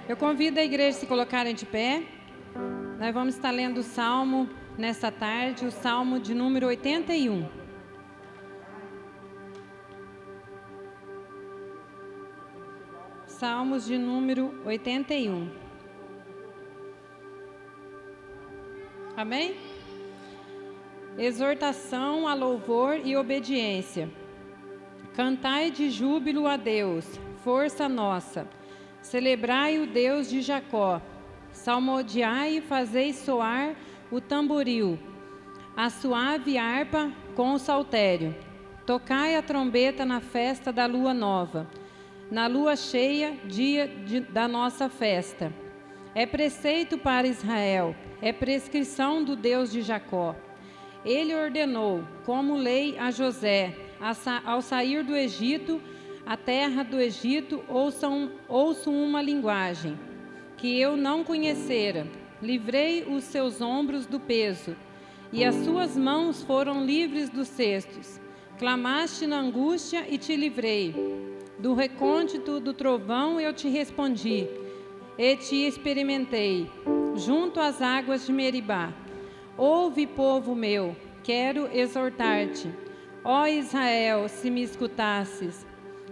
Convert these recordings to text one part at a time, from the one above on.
Eu convido a igreja a se colocarem de pé. Nós vamos estar lendo o Salmo nessa tarde, o Salmo de número 81. Salmos de número 81. Amém? Exortação a louvor e obediência. Cantai de júbilo a Deus, força nossa. Celebrai o Deus de Jacó. Salmodiai e fazei soar o tamboril, a suave harpa com o saltério. Tocai a trombeta na festa da lua nova, na lua cheia, dia da nossa festa. É preceito para Israel, é prescrição do Deus de Jacó. Ele ordenou, como lei a José, ao sair do Egito, a terra do Egito, ouço uma linguagem que eu não conhecera. Livrei os seus ombros do peso, e as suas mãos foram livres dos cestos. Clamaste na angústia e te livrei. Do recôndito do trovão eu te respondi, e te experimentei, junto às águas de Meribá. Ouve, povo meu, quero exortar-te. Ó Israel, se me escutasses,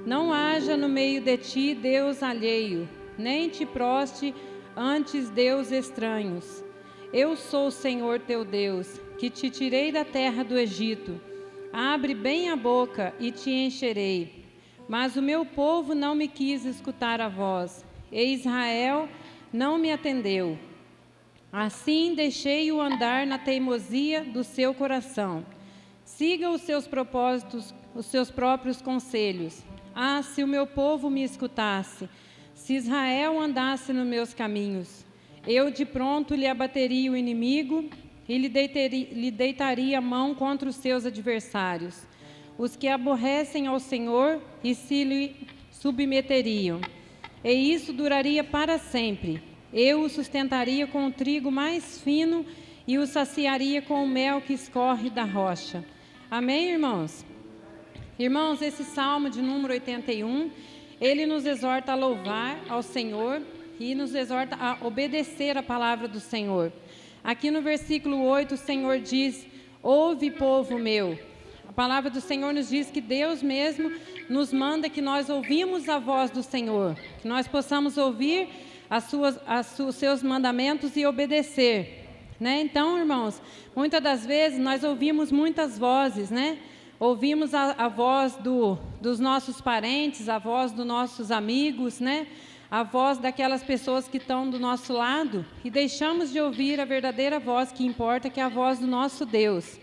não haja no meio de ti Deus alheio, nem te proste antes Deus estranhos. Eu sou o Senhor teu Deus, que te tirei da terra do Egito. Abre bem a boca e te encherei. Mas o meu povo não me quis escutar a voz, e Israel não me atendeu. Assim deixei-o andar na teimosia do seu coração. Siga os seus propósitos, os seus próprios conselhos. Ah, se o meu povo me escutasse, se Israel andasse nos meus caminhos, eu de pronto lhe abateria o inimigo e lhe deitaria a mão contra os seus adversários, os que aborrecem ao Senhor, e se lhe submeteriam. E isso duraria para sempre. Eu o sustentaria com o trigo mais fino e o saciaria com o mel que escorre da rocha. Amém, irmãos? Irmãos, esse Salmo de número 81, ele nos exorta a louvar ao Senhor e nos exorta a obedecer a palavra do Senhor. Aqui no versículo 8, o Senhor diz: ouve, povo meu. A palavra do Senhor nos diz que Deus mesmo nos manda que nós ouvimos a voz do Senhor, que nós possamos ouvir os seus mandamentos e obedecer, né? Então, irmãos, muitas das vezes nós ouvimos muitas vozes, né? Ouvimos a voz dos nossos parentes, a voz dos nossos amigos, né? A voz daquelas pessoas que estão do nosso lado, e deixamos de ouvir a verdadeira voz que importa, que é a voz do nosso Deus.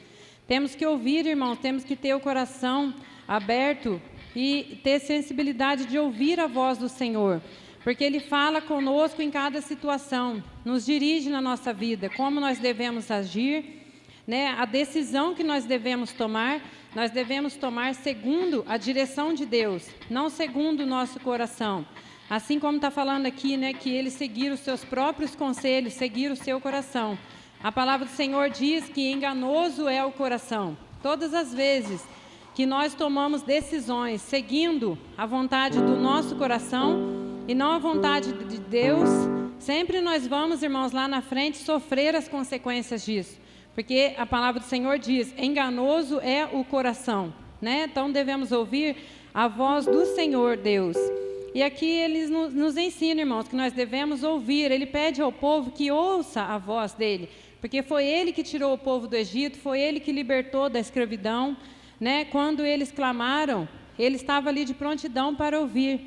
Temos que ouvir, irmãos, temos que ter o coração aberto e ter sensibilidade de ouvir a voz do Senhor, porque Ele fala conosco em cada situação, nos dirige na nossa vida, como nós devemos agir, né? A decisão que nós devemos tomar segundo a direção de Deus, não segundo o nosso coração. Assim como está falando aqui, né, que ele seguir os seus próprios conselhos, seguir o seu coração. A palavra do Senhor diz que enganoso é o coração. Todas as vezes que nós tomamos decisões seguindo a vontade do nosso coração e não a vontade de Deus, sempre nós vamos, irmãos, lá na frente sofrer as consequências disso. Porque a palavra do Senhor diz, enganoso é o coração, né? Então devemos ouvir a voz do Senhor Deus. E aqui ele nos ensina, irmãos, que nós devemos ouvir. Ele pede ao povo que ouça a voz dele, porque foi ele que tirou o povo do Egito, foi ele que libertou da escravidão, né? Quando eles clamaram, ele estava ali de prontidão para ouvir.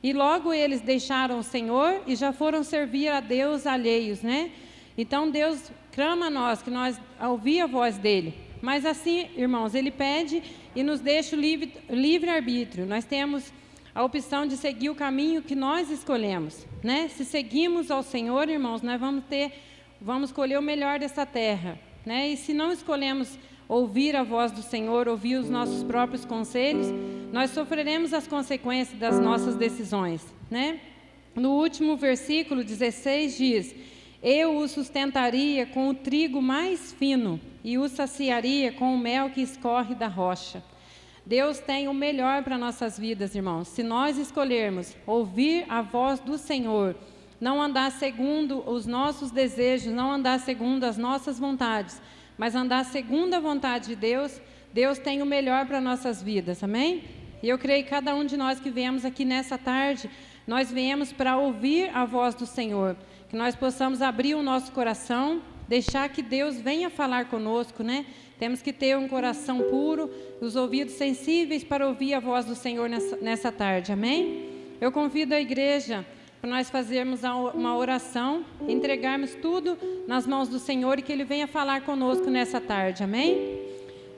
E logo eles deixaram o Senhor e já foram servir a Deus alheios, né? Então Deus clama a nós, que nós ouvir a voz dele. Mas assim, irmãos, ele pede e nos deixa o livre arbítrio. Nós temos a opção de seguir o caminho que nós escolhemos, né? Se seguimos ao Senhor, irmãos, nós vamos escolher o melhor dessa terra, né? E se não escolhemos ouvir a voz do Senhor, ouvir os nossos próprios conselhos, nós sofreremos as consequências das nossas decisões, né? No último versículo 16 diz: eu o sustentaria com o trigo mais fino e o saciaria com o mel que escorre da rocha. Deus tem o melhor para nossas vidas, irmãos. Se nós escolhermos ouvir a voz do Senhor, não andar segundo os nossos desejos, não andar segundo as nossas vontades, mas andar segundo a vontade de Deus, Deus tem o melhor para nossas vidas, amém? E eu creio que cada um de nós que viemos aqui nessa tarde, nós viemos para ouvir a voz do Senhor, que nós possamos abrir o nosso coração, deixar que Deus venha falar conosco, né? Temos que ter um coração puro, os ouvidos sensíveis para ouvir a voz do Senhor nessa tarde, amém? Eu convido a igreja para nós fazermos uma oração, entregarmos tudo nas mãos do Senhor e que Ele venha falar conosco nessa tarde, amém?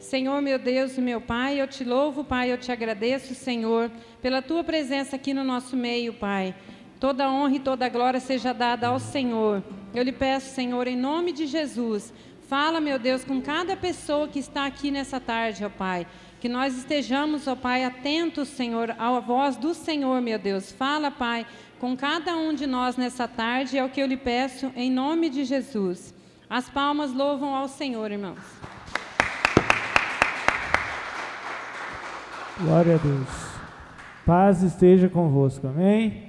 Senhor, meu Deus e meu Pai, eu te louvo, Pai, eu te agradeço, Senhor, pela Tua presença aqui no nosso meio, Pai. Toda honra e toda glória seja dada ao Senhor. Eu lhe peço, Senhor, em nome de Jesus, fala, meu Deus, com cada pessoa que está aqui nessa tarde, ó Pai. Que nós estejamos, ó Pai, atentos, Senhor, à voz do Senhor, meu Deus. Fala, Pai, com cada um de nós nessa tarde, é o que eu lhe peço, em nome de Jesus. As palmas louvam ao Senhor, irmãos. Glória a Deus. Paz esteja convosco, amém?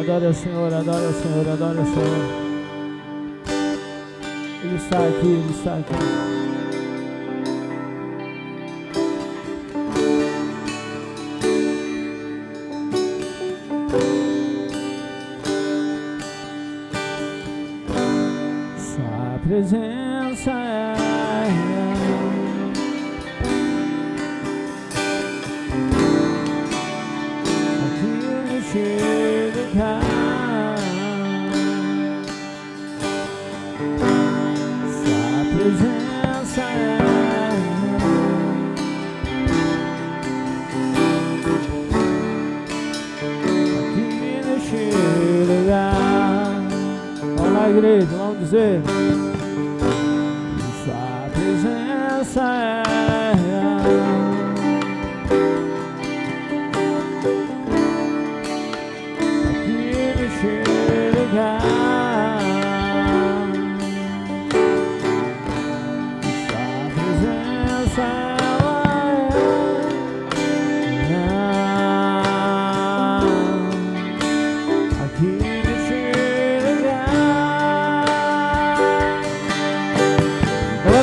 Adore ao Senhor, adore ao Senhor, adore ao Senhor. Ele está aqui, Ele está aqui. Sua presença é aqui no cheiro. Presença aqui neste lugar. Vamos lá, igreja, vamos dizer. Sua presença aqui neste lugar.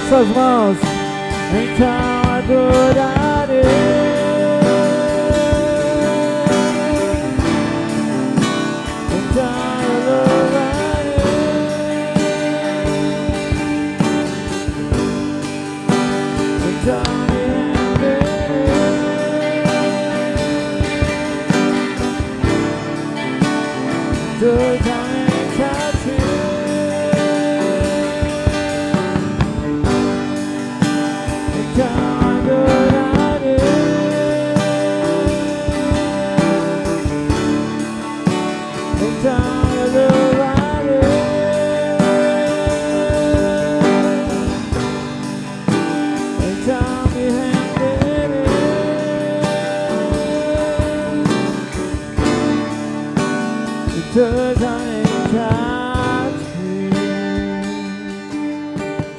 Suas mãos, então adorarei. Então louvarei. Então me renderei. Totalmente a ti.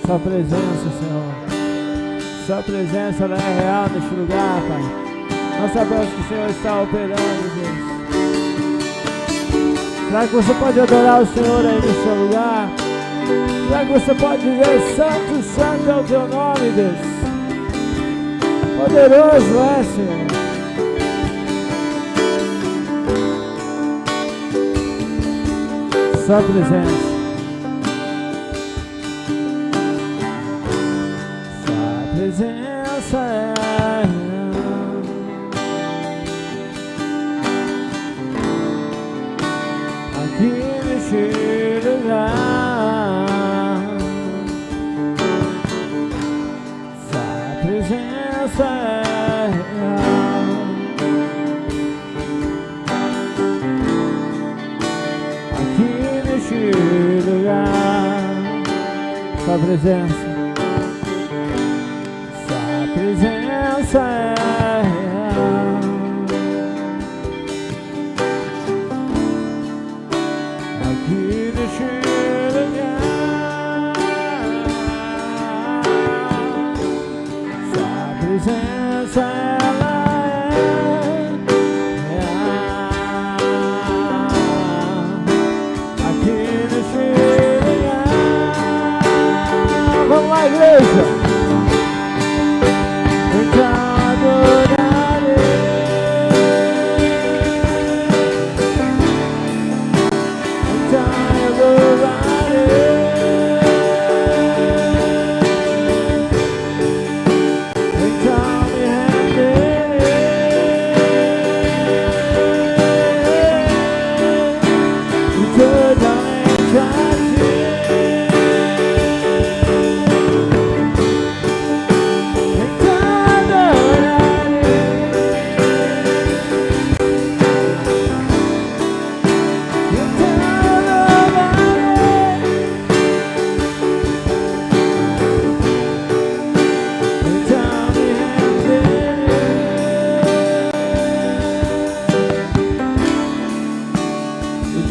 Sua presença, Senhor. Sua presença ela é real neste lugar, Pai. Nós sabemos que o Senhor está operando, Deus. Será que você pode adorar o Senhor aí no seu lugar? Será que você pode dizer: Santo, Santo é o teu nome, Deus? Poderoso é, Senhor. Sua presença. Sua presença é aqui neste lugar. Sua presença é aqui neste lugar. Sua presença. Sua presença é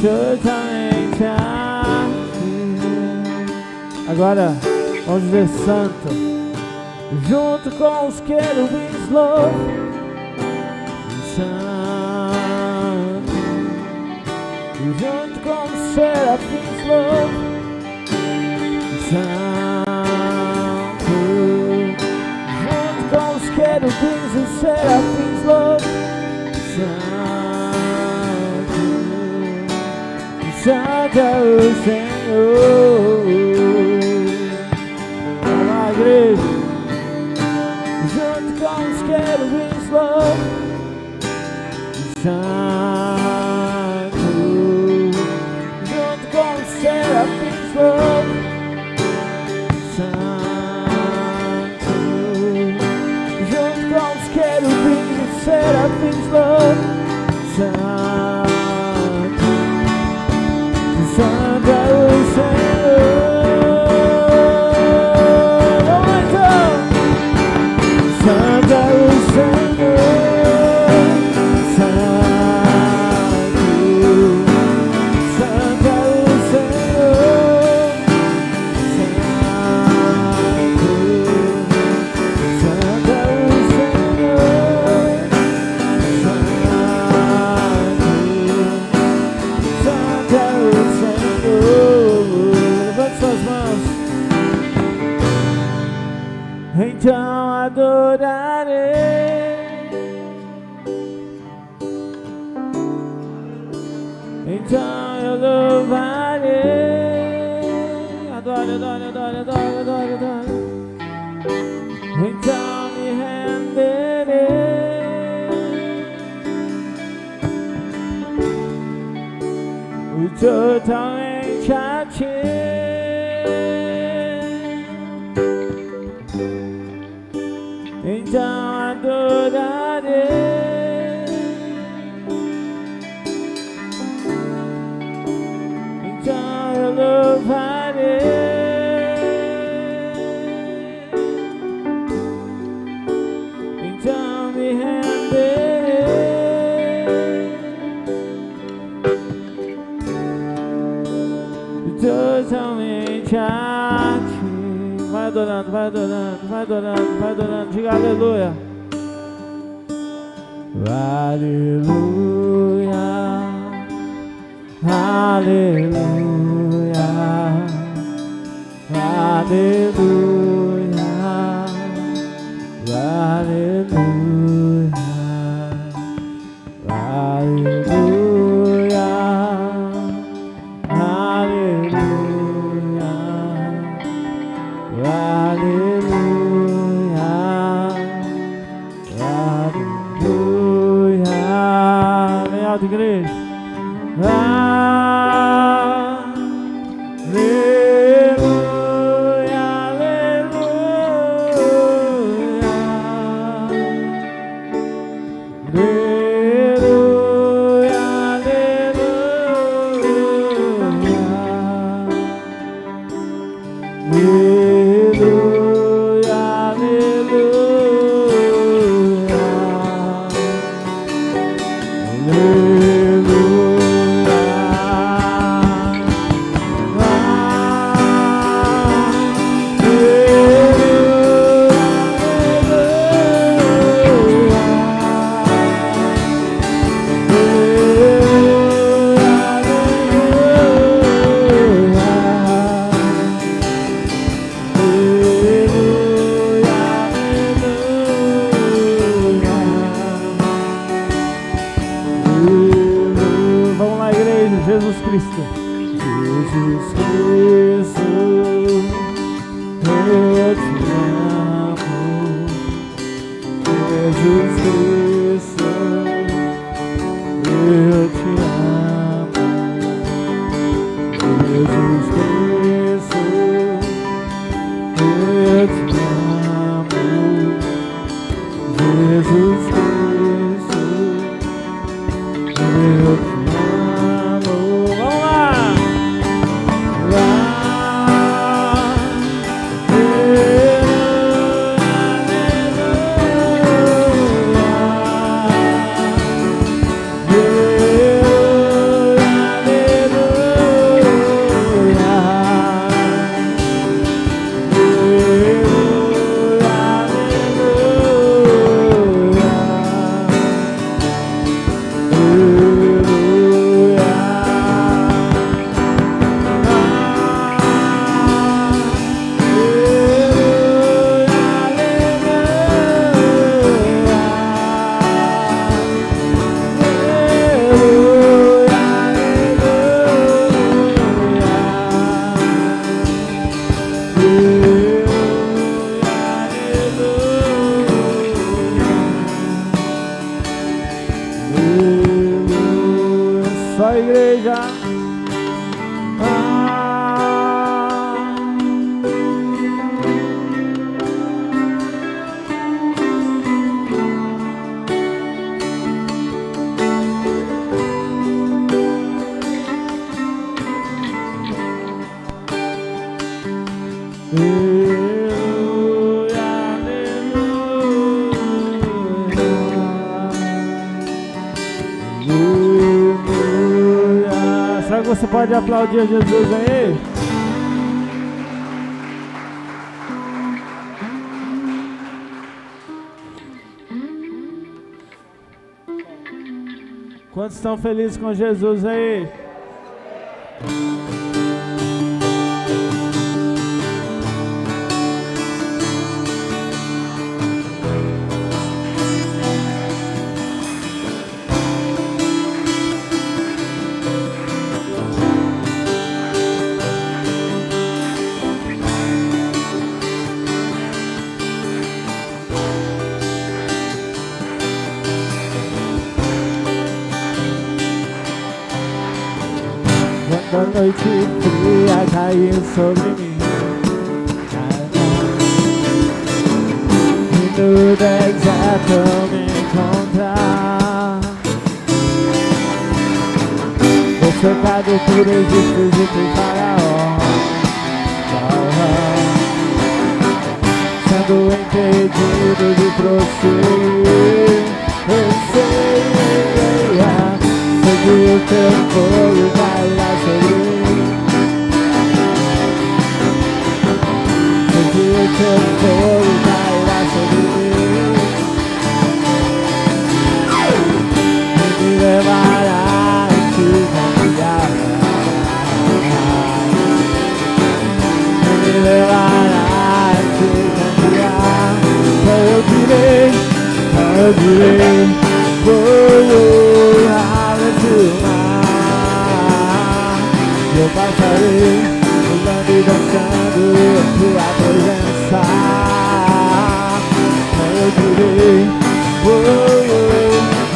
totalmente a ti. Agora, vamos dizer santo. Junto com os querubins louvo, santo. Junto com os serafins louvo, santo. Junto com os querubins e serafins louvo, santo. Santo é o Senhor. Vamos lá, igreja. Junto com os querubins louvo, santo. Junto com os serafins louvo, santo. Junto com os querubins e serafins louvo, santo. Santo é o Senhor. Santo é o Senhor, Santo, Santo é o Senhor, Santo, Santo é o Senhor, Santo, Santo é o Senhor. Levante suas mãos. Então adorarei, então eu louvarei. Adore, adore, adore, adore, adore, adore. Então me renderei totalmente a ti. Então adorarei, então eu louvarei, então me renderei totalmente a ti. Vai adorando, vai adorando, vai adorando, vai adorando. Diga aleluia. Aleluia, aleluia, aleluia, aleluia, aleluia, aleluia, aleluia, aleluia. Vem alto, igreja. Aleluia, aleluia, aleluia, Jesus Cristo. Jesus Cristo, eu te amo. Jesus Cristo, eu te amo. Jesus Cristo, eu te amo. Jesus Cristo, eu te amo. Vamos lá! Você pode aplaudir Jesus aí? Quantos estão felizes com Jesus aí? A noite fria caiu sobre mim, e no deserto me encontrar, vou cercado por Egito e Faraó, sendo impedido de prosseguir. Eu sei, segui o teu fogo, vai lá sobre mim. Segui o teu fogo, vai lá sobre mim. E me levará e te confiará. E me levará e te confiará. Então eu direi, vou abre o mar. Eu passarei pulando e dançando em tua presença. Eu direi,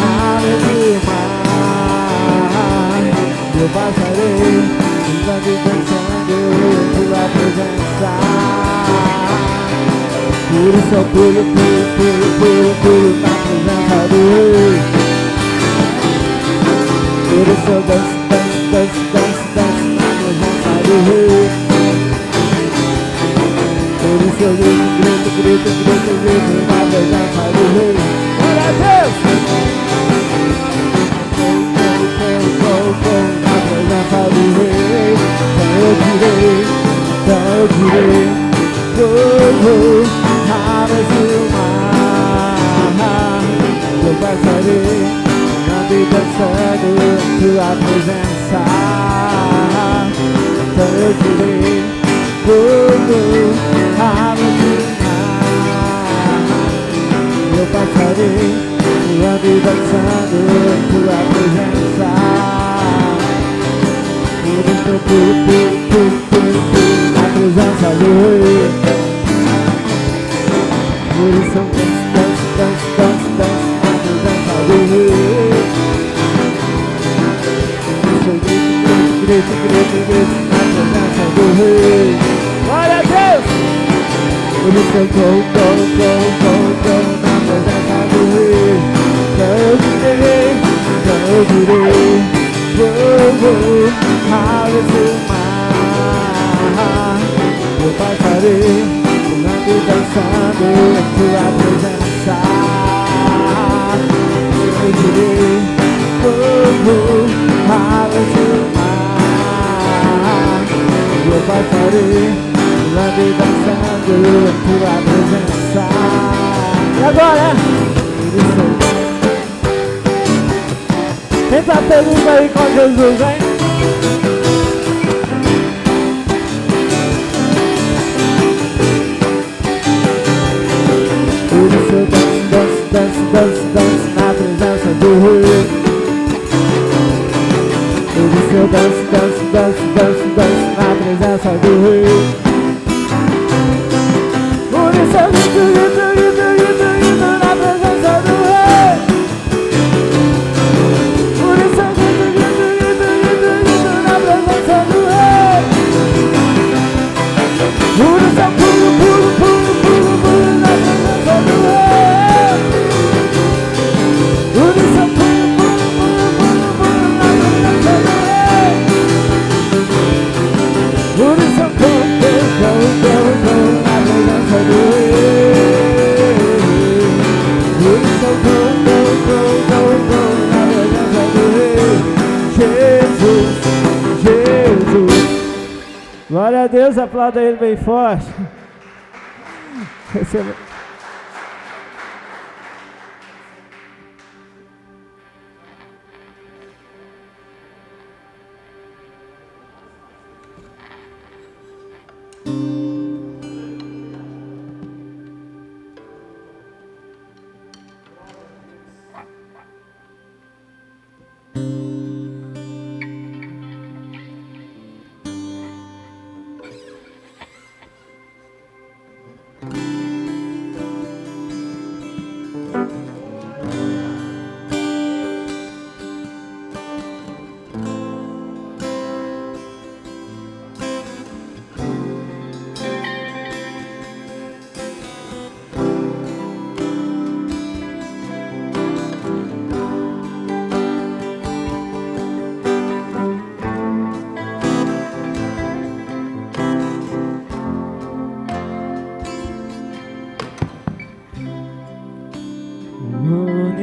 abre o mar. Eu passarei pulando e dançando em tua presença. Por isso eu pulo na presença do Rei. Por isso eu danço na presença do Rei. Por isso eu grito na presença do Rei. Glória a Deus! Na presença do Rei. Então eu direi, abre o mar. Eu passarei e dançando em tua presença. Então eu direi, abre o mar. Eu passarei pulando e dançando em tua presença. Por isso eu pulo na presença do Rei. Por isso eu danço na presença do Rei. Grito na presença do Rei. Glória a Deus! Por isso eu vou na presença do Rei. Então eu direi, abre o mar. Eu passarei pulando e dançando em tua presença. Eu direi, abre o mar. Eu passarei pulando e dançando em tua presença. E agora? Quem tá feliz aí com Jesus, hein? Por isso eu danço na presença do Rei. danço na presença do Rei. Por isso eu grito na presença do Rei. Por isso eu grito na presença do Rei. Por isso eu pulo na presença do Rei. Por isso eu pulo na presença do Rei. Por isso eu na presença do Rei. Por isso eu na presença do Rei. Jesus. Glória a Deus, aplauda ele bem forte. Receba.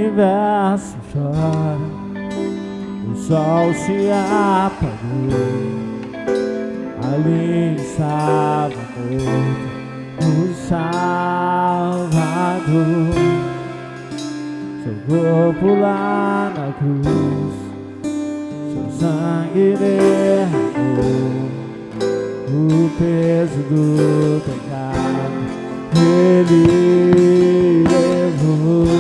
universo chora, o sol se apagou, ali estava morto o Salvador. Seu corpo lá na cruz, seu sangue derramou o peso do pecado, ele levou.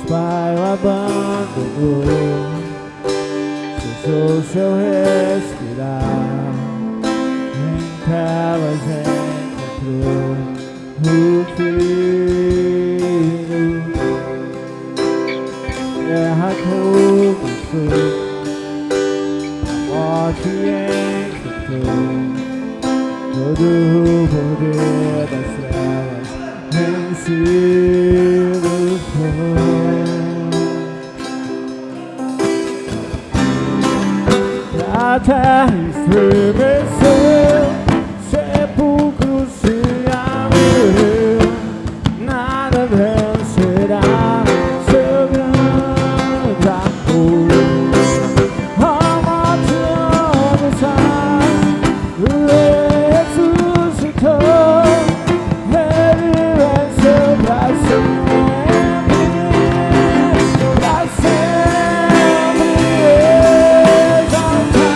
Pai o abandonou, cessou seu respirar, em telas encontrou o Filho. Guerra começou, a morte enfrentou, todo o poder das trevas vencido foi. A terra estremeceu, sepulcro se abriu, nada vencerá seu grande amor. A morte onde está, o Rei ressuscitou, ele venceu pra sempre, pra sempre exaltado.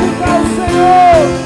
glorificar o Senhor.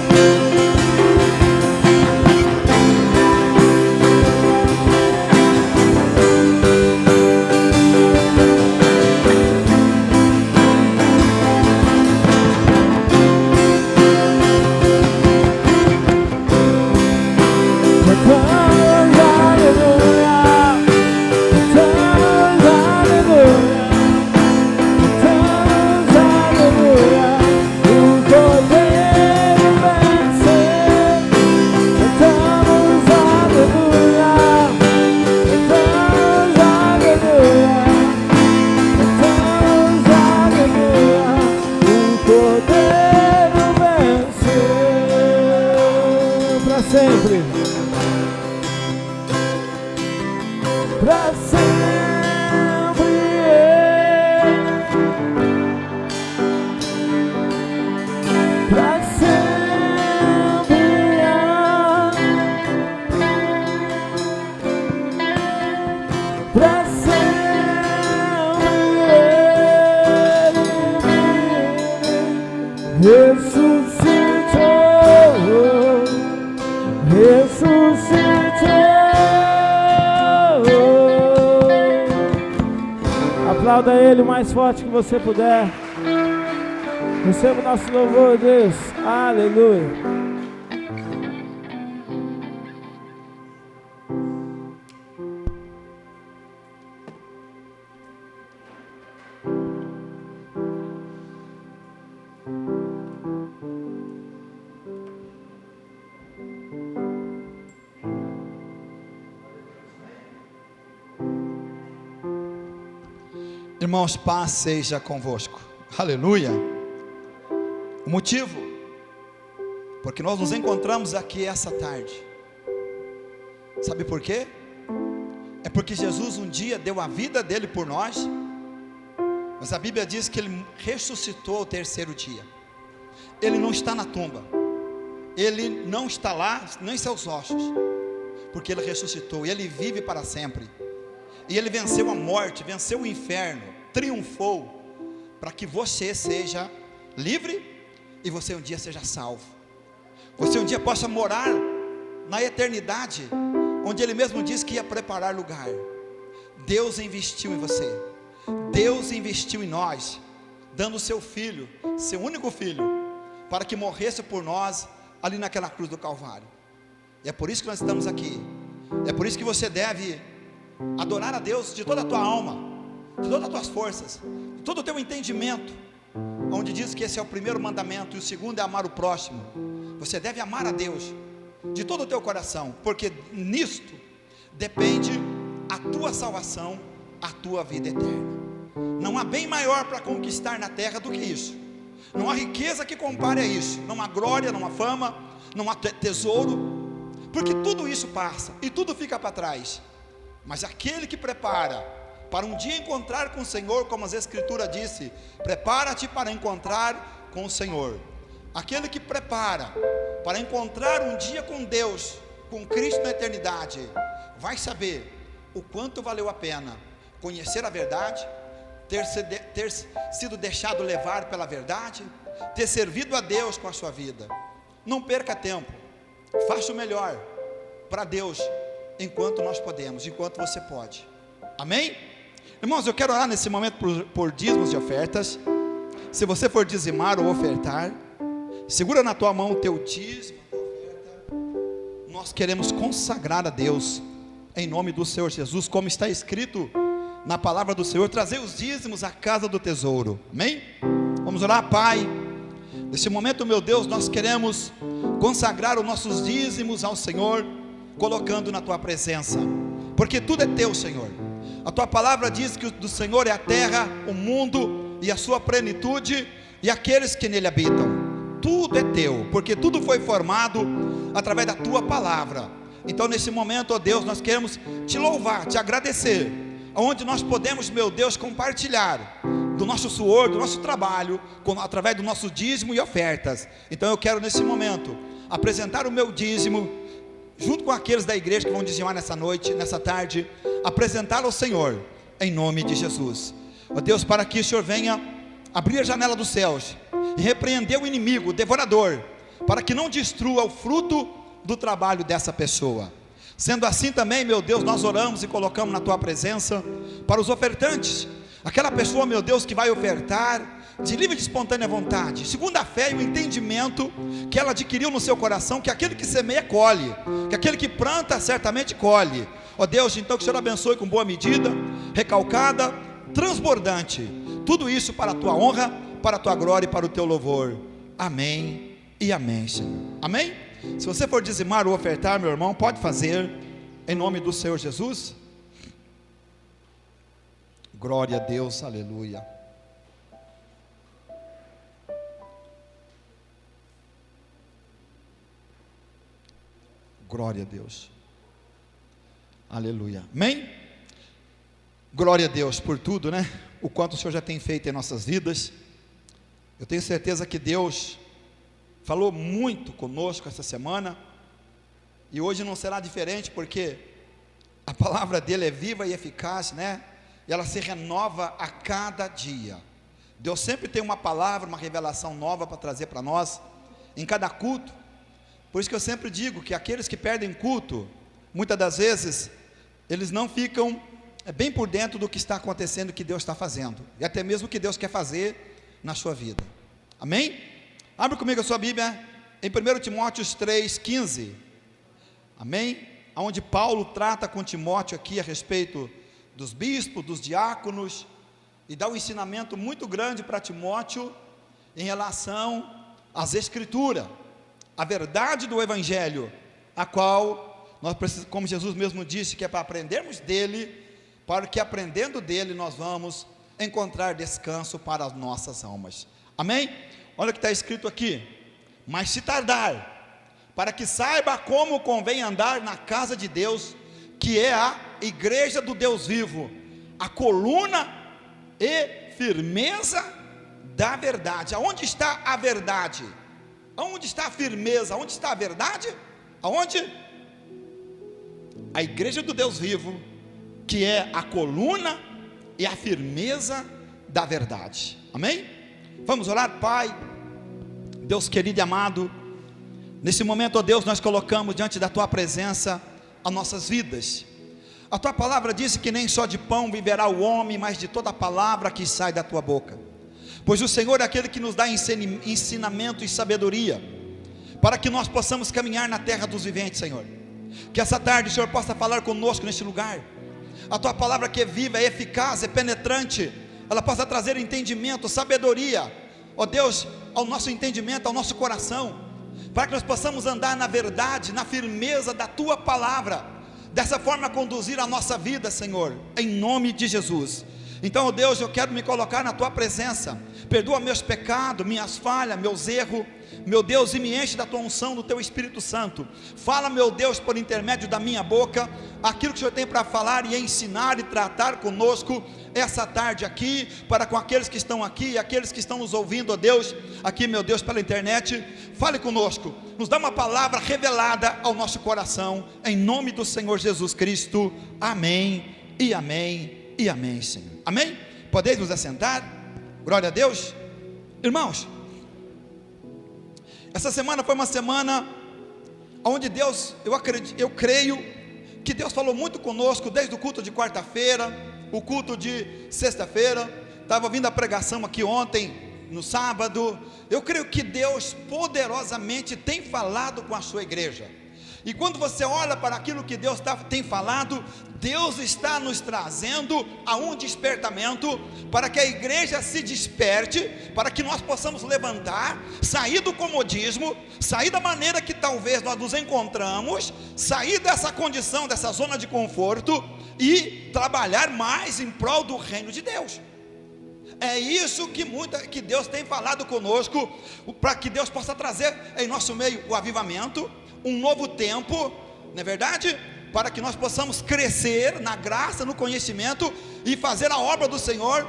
Aplauda Ele o mais forte que você puder. Receba o nosso louvor, Deus. Aleluia. Irmãos, paz seja convosco. Aleluia. O motivo porque nós nos encontramos aqui essa tarde, sabe por quê? É porque Jesus um dia deu a vida dele por nós, mas a Bíblia diz que ele ressuscitou ao terceiro dia. Ele não está na tumba, ele não está lá nem em seus ossos, porque ele ressuscitou e ele vive para sempre. E ele venceu a morte, venceu o inferno, triunfou, para que você seja livre e você um dia seja salvo. Você um dia possa morar na eternidade, onde ele mesmo disse que ia preparar lugar. Deus investiu em você, Deus investiu em nós, dando o seu filho, seu único filho, para que morresse por nós, ali naquela cruz do Calvário. E é por isso que nós estamos aqui. É por isso que você deve adorar a Deus de toda a tua alma, de todas as tuas forças, de todo o teu entendimento, onde diz que esse é o primeiro mandamento e o segundo é amar o próximo. Você deve amar a Deus de todo o teu coração, porque nisto depende a tua salvação, a tua vida eterna. Não há bem maior para conquistar na terra do que isso. Não há riqueza que compare a isso. Não há glória, não há fama, não há tesouro, porque tudo isso passa e tudo fica para trás. Mas aquele que prepara para um dia encontrar com o Senhor, como as Escrituras disse, prepara-te para encontrar com o Senhor. Aquele que prepara para encontrar um dia com Deus, com Cristo na eternidade, vai saber o quanto valeu a pena conhecer a verdade, ter sido deixado levar pela verdade, ter servido a Deus com a sua vida. Não perca tempo, faça o melhor para Deus, enquanto nós podemos, enquanto você pode. Amém? Irmãos, eu quero orar nesse momento por dízimos e ofertas. Se você for dizimar ou ofertar, segura na tua mão o teu dízimo, a tua oferta. Nós queremos consagrar a Deus, em nome do Senhor Jesus, como está escrito na palavra do Senhor, trazer os dízimos à casa do tesouro. Amém? Vamos orar. Pai, nesse momento, meu Deus, nós queremos consagrar os nossos dízimos ao Senhor, colocando na tua presença, porque tudo é teu, Senhor. A tua palavra diz que do Senhor é a terra, o mundo e a sua plenitude, e aqueles que nele habitam. Tudo é teu, porque tudo foi formado através da tua palavra. Então nesse momento, ó Deus, nós queremos te louvar, te agradecer, onde nós podemos, meu Deus, compartilhar do nosso suor, do nosso trabalho, através do nosso dízimo e ofertas. Então eu quero nesse momento apresentar o meu dízimo, junto com aqueles da igreja que vão dizimar nessa noite, nessa tarde, apresentá-lo ao Senhor, em nome de Jesus. Ó Deus, para que o Senhor venha abrir a janela dos céus e repreender o inimigo, o devorador, para que não destrua o fruto do trabalho dessa pessoa. Sendo assim também, meu Deus, nós oramos e colocamos na tua presença para os ofertantes, aquela pessoa, meu Deus, que vai ofertar de livre e espontânea vontade, segundo a fé e o entendimento que ela adquiriu no seu coração, que aquele que semeia colhe, que aquele que planta certamente colhe. Ó Deus, então que o Senhor abençoe com boa medida, recalcada, transbordante, tudo isso para a tua honra, para a tua glória e para o teu louvor. Amém e amém, Senhor. Amém? Se você for dizimar ou ofertar, meu irmão, pode fazer em nome do Senhor Jesus. Glória a Deus, aleluia. Glória a Deus, aleluia, amém? Glória a Deus por tudo, né? O quanto o Senhor já tem feito em nossas vidas. Eu tenho certeza que Deus falou muito conosco essa semana, e hoje não será diferente, porque a palavra dele é viva e eficaz, né? E ela se renova a cada dia. Deus sempre tem uma palavra, uma revelação nova para trazer para nós, em cada culto. Por isso que eu sempre digo que aqueles que perdem culto, muitas das vezes, eles não ficam bem por dentro do que está acontecendo, que Deus está fazendo, e até mesmo o que Deus quer fazer na sua vida. Amém? Abre comigo a sua Bíblia em 1 Timóteo 3,15. Amém? Onde Paulo trata com Timóteo aqui a respeito dos bispos, dos diáconos, e dá um ensinamento muito grande para Timóteo em relação às Escrituras, a verdade do Evangelho, a qual nós precisamos, como Jesus mesmo disse, que é para aprendermos dele, para que aprendendo dele nós vamos encontrar descanso para as nossas almas. Amém? Olha o que está escrito aqui: mas se tardar, para que saiba como convém andar na casa de Deus, que é a igreja do Deus vivo, a coluna e firmeza da verdade. Aonde está a verdade? Aonde está a firmeza? Aonde está a verdade? Aonde? A igreja do Deus vivo, que é a coluna e a firmeza da verdade. Amém? Vamos orar. Pai, Deus querido e amado, nesse momento, ó Deus, nós colocamos diante da tua presença as nossas vidas. A tua palavra diz que nem só de pão viverá o homem, mas de toda a palavra que sai da tua boca. Pois o Senhor é aquele que nos dá ensinamento e sabedoria, para que nós possamos caminhar na terra dos viventes, Senhor. Que essa tarde o Senhor possa falar conosco neste lugar. A tua palavra, que é viva, é eficaz, é penetrante, ela possa trazer entendimento, sabedoria, ó Deus, ao nosso entendimento, ao nosso coração, para que nós possamos andar na verdade, na firmeza da tua palavra, dessa forma conduzir a nossa vida, Senhor, em nome de Jesus. Então, ó Deus, eu quero me colocar na tua presença. Perdoa meus pecados, minhas falhas, meus erros, meu Deus, e me enche da tua unção, do teu Espírito Santo. Fala, meu Deus, por intermédio da minha boca, aquilo que o Senhor tem para falar e ensinar e tratar conosco essa tarde aqui, para com aqueles que estão aqui e aqueles que estão nos ouvindo, ó Deus, aqui, meu Deus, pela internet. Fale conosco, nos dá uma palavra revelada ao nosso coração, em nome do Senhor Jesus Cristo. Amém e amém e amém, Senhor. Amém? Podeis nos assentar? Glória a Deus. Irmãos, essa semana foi uma semana onde Deus, eu creio que Deus falou muito conosco, desde o culto de quarta-feira, o culto de sexta-feira. Estava ouvindo a pregação aqui ontem, no sábado. Eu creio que Deus poderosamente tem falado com a sua igreja. E quando você olha para aquilo que Deus tem falado, Deus está nos trazendo a um despertamento, para que a igreja se desperte, para que nós possamos levantar, sair do comodismo, sair da maneira que talvez nós nos encontramos, sair dessa condição, dessa zona de conforto, e trabalhar mais em prol do reino de Deus. É isso que Deus tem falado conosco, para que Deus possa trazer em nosso meio o avivamento, um novo tempo, não é verdade? Para que nós possamos crescer na graça, no conhecimento, e fazer a obra do Senhor,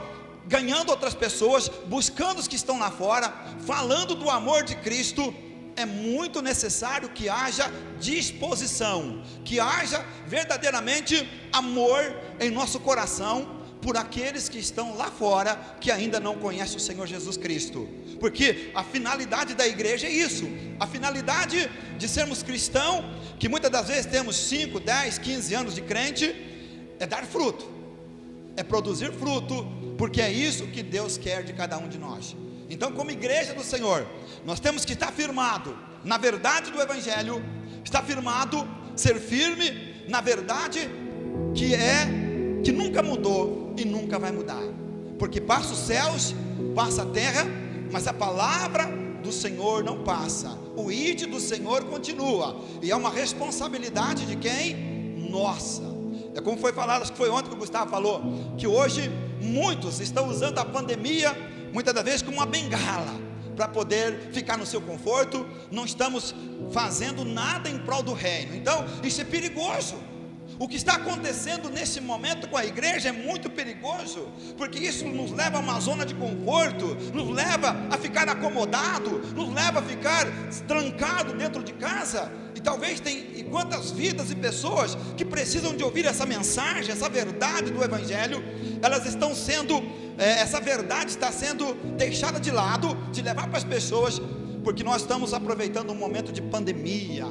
ganhando outras pessoas, buscando os que estão lá fora, falando do amor de Cristo. É muito necessário que haja disposição, que haja verdadeiramente amor em nosso coração, por aqueles que estão lá fora, que ainda não conhecem o Senhor Jesus Cristo, porque a finalidade da igreja é isso, a finalidade de sermos cristãos, que muitas das vezes temos 5, 10, 15 anos de crente, é dar fruto, é produzir fruto, porque é isso que Deus quer de cada um de nós. Então, como igreja do Senhor, nós temos que estar firmado na verdade do Evangelho, estar firmado, ser firme na verdade que nunca mudou e nunca vai mudar, porque passa os céus, passa a terra, mas a palavra do Senhor não passa, o ide do Senhor continua, e é uma responsabilidade de quem? Nossa. É como foi falado, acho que foi ontem que o Gustavo falou, que hoje muitos estão usando a pandemia, muitas das vezes como uma bengala, para poder ficar no seu conforto, não estamos fazendo nada em prol do reino. Então isso é perigoso. O que está acontecendo nesse momento com a igreja é muito perigoso, porque isso nos leva a uma zona de conforto, nos leva a ficar acomodado, nos leva a ficar trancado dentro de casa. E talvez tem quantas vidas e pessoas que precisam de ouvir essa mensagem, essa verdade do Evangelho, elas estão sendo, essa verdade está sendo deixada de lado, de levar para as pessoas, porque nós estamos aproveitando um momento de pandemia,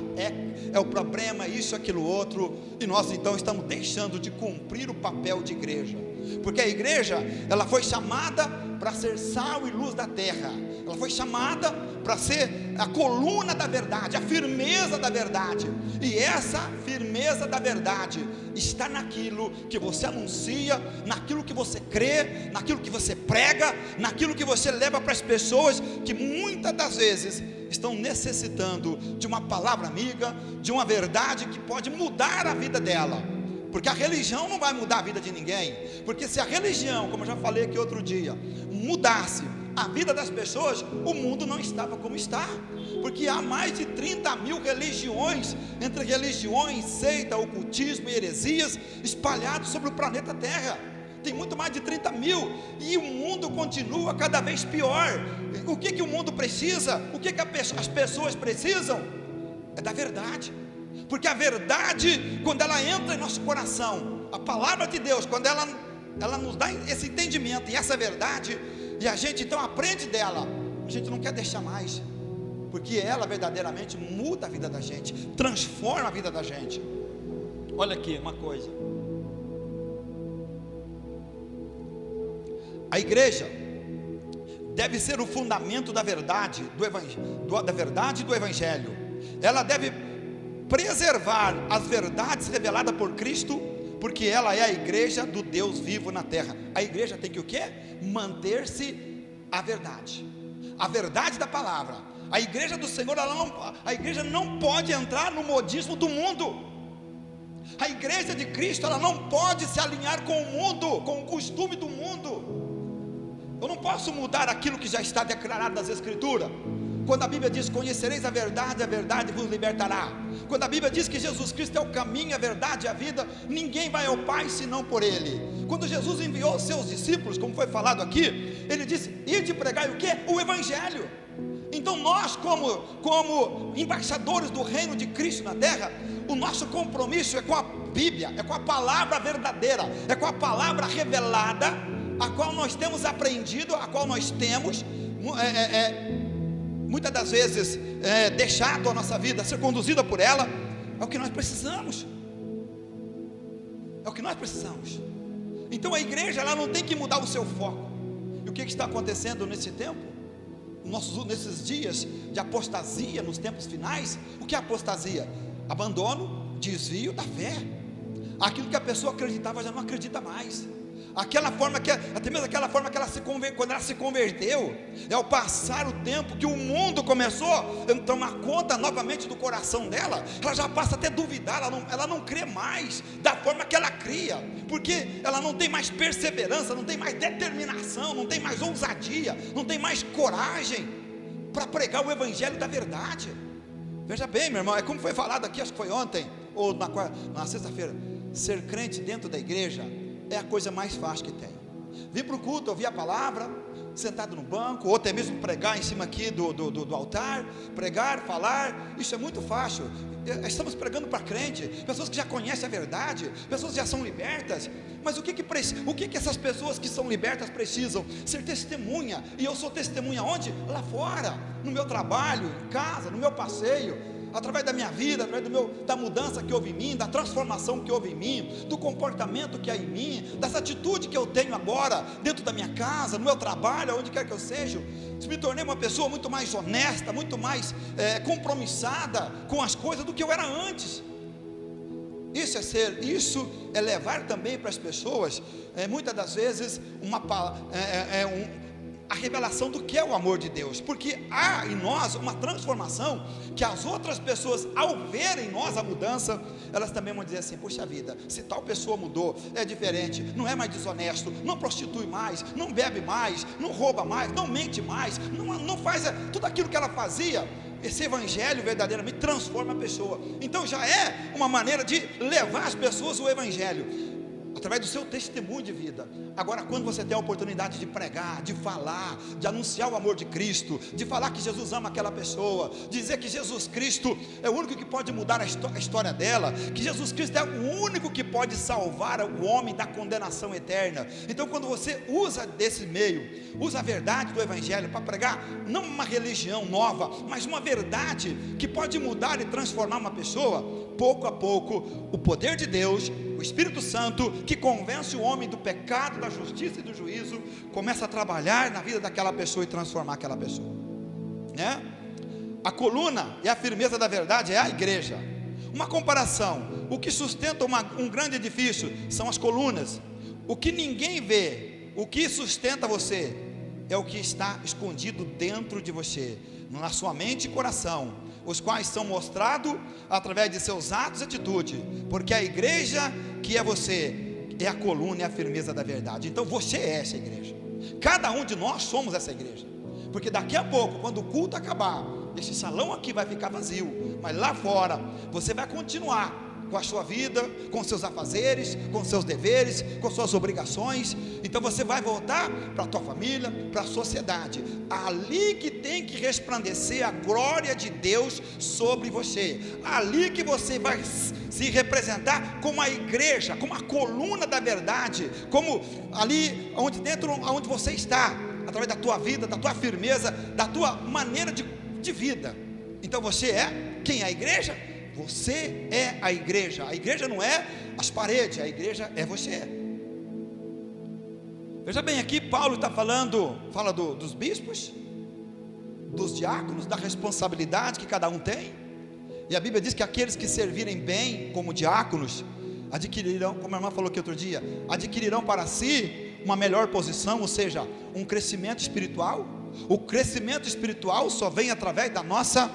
é o problema, isso, aquilo, outro, e nós então estamos deixando de cumprir o papel de igreja, porque a igreja, ela foi chamada para ser sal e luz da terra, ela foi chamada para ser a coluna da verdade, a firmeza da verdade, e essa firmeza da verdade está naquilo que você anuncia, naquilo que você crê, naquilo que você prega, naquilo que você leva para as pessoas, que muitas das vezes estão necessitando de uma palavra amiga, de uma verdade que pode mudar a vida dela, porque a religião não vai mudar a vida de ninguém, porque se a religião, como eu já falei aqui outro dia, mudasse a vida das pessoas, o mundo não estava como está, porque há mais de 30 mil religiões, entre religiões, seita, ocultismo e heresias, espalhados sobre o planeta Terra, tem muito mais de 30 mil, e o mundo continua cada vez pior. O que o mundo precisa? O que as pessoas precisam? É da verdade, porque a verdade, quando ela entra em nosso coração, a palavra de Deus, quando ela nos dá esse entendimento e essa verdade, e a gente então aprende dela, a gente não quer deixar mais, porque ela verdadeiramente muda a vida da gente, transforma a vida da gente. Olha aqui uma coisa, a igreja deve ser o fundamento da verdade do Evangelho, ela deve preservar as verdades reveladas por Cristo, porque ela é a igreja do Deus vivo na terra. A igreja tem que o quê? Manter-se a verdade da palavra. A igreja do Senhor, a igreja não pode entrar no modismo do mundo. A igreja de Cristo, ela não pode se alinhar com o mundo, com o costume do mundo. Eu não posso mudar aquilo que já está declarado nas Escrituras. Quando a Bíblia diz: conhecereis a verdade vos libertará. Quando a Bíblia diz que Jesus Cristo é o caminho, a verdade e a vida, ninguém vai ao Pai senão por Ele. Quando Jesus enviou os seus discípulos, como foi falado aqui, Ele disse: ide pregai o quê? O Evangelho. Então nós, como embaixadores do reino de Cristo na terra, o nosso compromisso é com a Bíblia, é com a palavra verdadeira, é com a palavra revelada, a qual nós temos aprendido, a qual nós temos muitas das vezes deixado a nossa vida ser conduzida por ela. É o que nós precisamos, é o que nós precisamos. Então a igreja, ela não tem que mudar o seu foco. E o que está acontecendo nesse tempo, nesses dias de apostasia, nos tempos finais? O que é apostasia? Abandono, desvio da fé. Aquilo que a pessoa acreditava já não acredita mais. Aquela forma até mesmo aquela forma que quando ela se converteu, ao passar o tempo que o mundo começou a tomar conta novamente do coração dela, ela já passa até a duvidar, ela não crê mais da forma que ela cria, porque ela não tem mais perseverança, não tem mais determinação, não tem mais ousadia, não tem mais coragem para pregar o Evangelho da verdade. Veja bem, meu irmão, é como foi falado aqui, acho que foi ontem, ou na sexta-feira, ser crente dentro da igreja é a coisa mais fácil que tem. Vir para o culto, ouvir a palavra, sentado no banco, ou até mesmo pregar em cima aqui do altar, pregar, falar, isso é muito fácil. Estamos pregando para crente, pessoas que já conhecem a verdade, pessoas que já são libertas. Mas o que essas pessoas que são libertas precisam? Ser testemunha. E eu sou testemunha onde? Lá fora, no meu trabalho, em casa, no meu passeio, através da minha vida, através da mudança que houve em mim, da transformação que houve em mim, do comportamento que há em mim, dessa atitude que eu tenho agora, dentro da minha casa, no meu trabalho, onde quer que eu seja. Me tornei uma pessoa muito mais honesta, muito mais compromissada com as coisas do que eu era antes. Isso é levar também para as pessoas, muitas das vezes, a revelação do que é o amor de Deus, porque há em nós uma transformação, que as outras pessoas, ao verem em nós a mudança, elas também vão dizer assim: puxa vida, se tal pessoa mudou, é diferente, não é mais desonesto, não prostitui mais, não bebe mais, não rouba mais, não mente mais, não faz tudo aquilo que ela fazia. Esse evangelho verdadeiramente transforma a pessoa. Então já é uma maneira de levar as pessoas o evangelho, através do seu testemunho de vida. Agora, quando você tem a oportunidade de pregar, de falar, de anunciar o amor de Cristo, de falar que Jesus ama aquela pessoa, dizer que Jesus Cristo é o único que pode mudar a história dela, que Jesus Cristo é o único que pode salvar o homem da condenação eterna. Então, quando você usa desse meio, usa a verdade do evangelho para pregar, não uma religião nova, mas uma verdade que pode mudar e transformar uma pessoa, pouco a pouco, o poder de Deus, o Espírito Santo, que convence o homem do pecado, da justiça e do juízo, começa a trabalhar na vida daquela pessoa e transformar aquela pessoa, né? A coluna e a firmeza da verdade é a igreja. Uma comparação: o que sustenta um grande edifício são as colunas. O que ninguém vê, o que sustenta você, é o que está escondido dentro de você, na sua mente e coração, os quais são mostrados através de seus atos e atitude, porque a igreja que é você, é a coluna e a firmeza da verdade. Então você é essa igreja, cada um de nós somos essa igreja, porque daqui a pouco, quando o culto acabar, esse salão aqui vai ficar vazio, mas lá fora, você vai continuar com a sua vida, com seus afazeres, com seus deveres, com suas obrigações. Então você vai voltar para a tua família, para a sociedade, ali que tem que resplandecer a glória de Deus sobre você, ali que você vai se representar como a igreja, como a coluna da verdade, como ali onde você está, através da tua vida, da tua firmeza, da tua maneira de vida. Então você é quem? A igreja? Você é a igreja não é as paredes, a igreja é você. Veja bem, aqui Paulo está fala dos bispos, dos diáconos, da responsabilidade que cada um tem, e a Bíblia diz que aqueles que servirem bem como diáconos, adquirirão, como a irmã falou aqui outro dia, adquirirão para si uma melhor posição, ou seja, um crescimento espiritual. O crescimento espiritual só vem através da nossa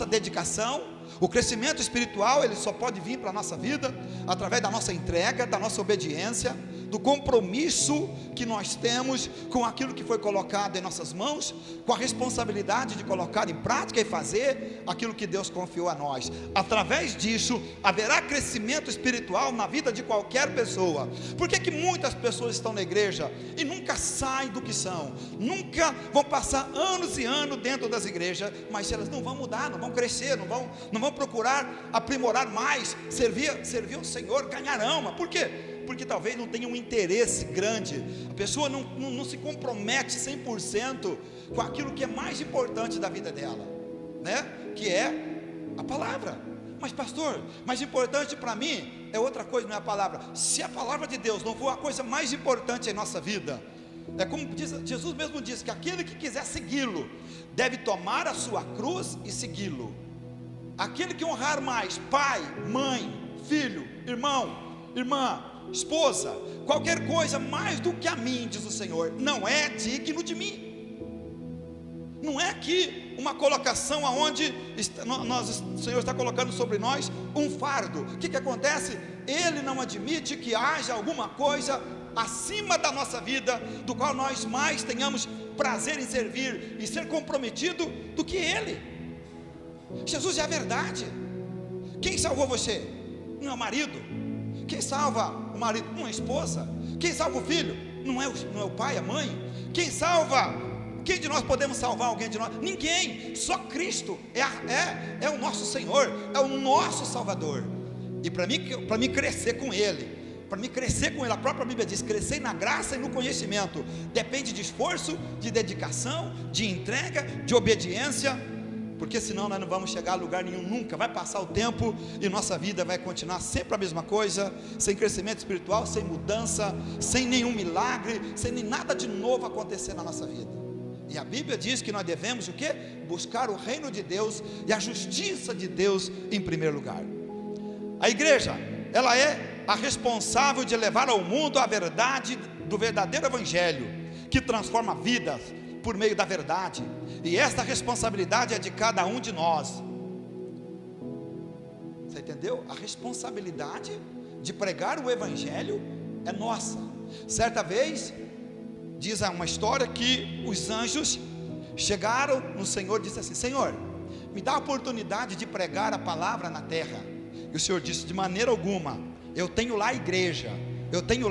dedicação. O crescimento espiritual, ele só pode vir para a nossa vida através da nossa entrega, da nossa obediência, do compromisso que nós temos com aquilo que foi colocado em nossas mãos, com a responsabilidade de colocar em prática e fazer aquilo que Deus confiou a nós. Através disso, haverá crescimento espiritual na vida de qualquer pessoa. Por que muitas pessoas estão na igreja e nunca saem do que são? Nunca vão passar anos e anos dentro das igrejas, mas se elas não vão mudar, não vão crescer, não vão procurar aprimorar mais, servir o Senhor, ganhar alma. Por quê? Porque talvez não tenha um interesse grande, a pessoa não se compromete 100% com aquilo que é mais importante da vida dela, né? Que é a palavra. Mas pastor, mais importante para mim é outra coisa, não é a palavra. Se a palavra de Deus não for a coisa mais importante em nossa vida, é como Jesus mesmo disse, que aquele que quiser segui-lo, deve tomar a sua cruz e segui-lo. Aquele que honrar mais pai, mãe, filho, irmão, irmã, esposa, qualquer coisa mais do que a mim, diz o Senhor, não é digno de mim. Não é aqui uma colocação aonde o Senhor está colocando sobre nós um fardo. O que acontece? Ele não admite que haja alguma coisa acima da nossa vida, do qual nós mais tenhamos prazer em servir e ser comprometido do que Ele. Jesus é a verdade. Quem salvou você? Não é o marido. Quem salva o marido? Não é a esposa. Quem salva o filho? Não é o pai, a mãe? Quem salva? Quem de nós podemos salvar alguém de nós? Ninguém, só Cristo é o nosso Senhor, é o nosso Salvador. E para mim crescer com Ele, a própria Bíblia diz, crescer na graça e no conhecimento, depende de esforço, de dedicação, de entrega, de obediência, porque senão nós não vamos chegar a lugar nenhum nunca. Vai passar o tempo e nossa vida vai continuar sempre a mesma coisa, sem crescimento espiritual, sem mudança, sem nenhum milagre, sem nem nada de novo acontecer na nossa vida. E a Bíblia diz que nós devemos o quê? Buscar o reino de Deus e a justiça de Deus em primeiro lugar. A igreja, ela é a responsável de levar ao mundo a verdade do verdadeiro evangelho, que transforma vidas por meio da verdade. E esta responsabilidade é de cada um de nós. Você entendeu? A responsabilidade de pregar o evangelho é nossa. Certa vez, diz uma história que os anjos chegaram no Senhor e disseram assim: Senhor, me dá a oportunidade de pregar a palavra na terra. E o Senhor disse: de maneira alguma, eu tenho lá a igreja, eu tenho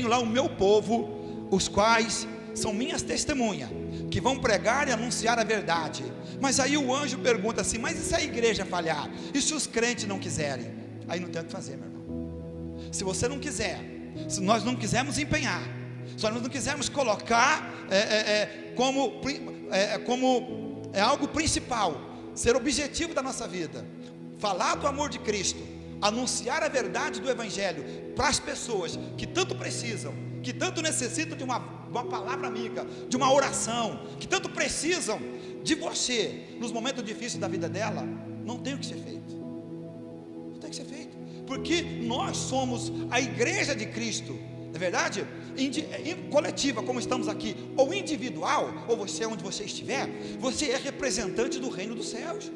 lá o meu povo, os quais são minhas testemunhas, que vão pregar e anunciar a verdade. Mas aí o anjo pergunta assim: mas e se a igreja falhar? E se os crentes não quiserem? Aí não tem o que fazer, meu irmão. Se você não quiser, se nós não quisermos empenhar, se nós não quisermos colocar como algo principal, ser objetivo da nossa vida, falar do amor de Cristo, anunciar a verdade do evangelho para as pessoas que tanto precisam, que tanto necessitam de uma palavra amiga, de uma oração, que tanto precisam de você nos momentos difíceis da vida dela, não tem o que ser feito. Não tem o que ser feito, porque nós somos a igreja de Cristo, não é verdade? Coletiva, como estamos aqui, ou individual, ou você onde você estiver, você é representante do reino dos céus.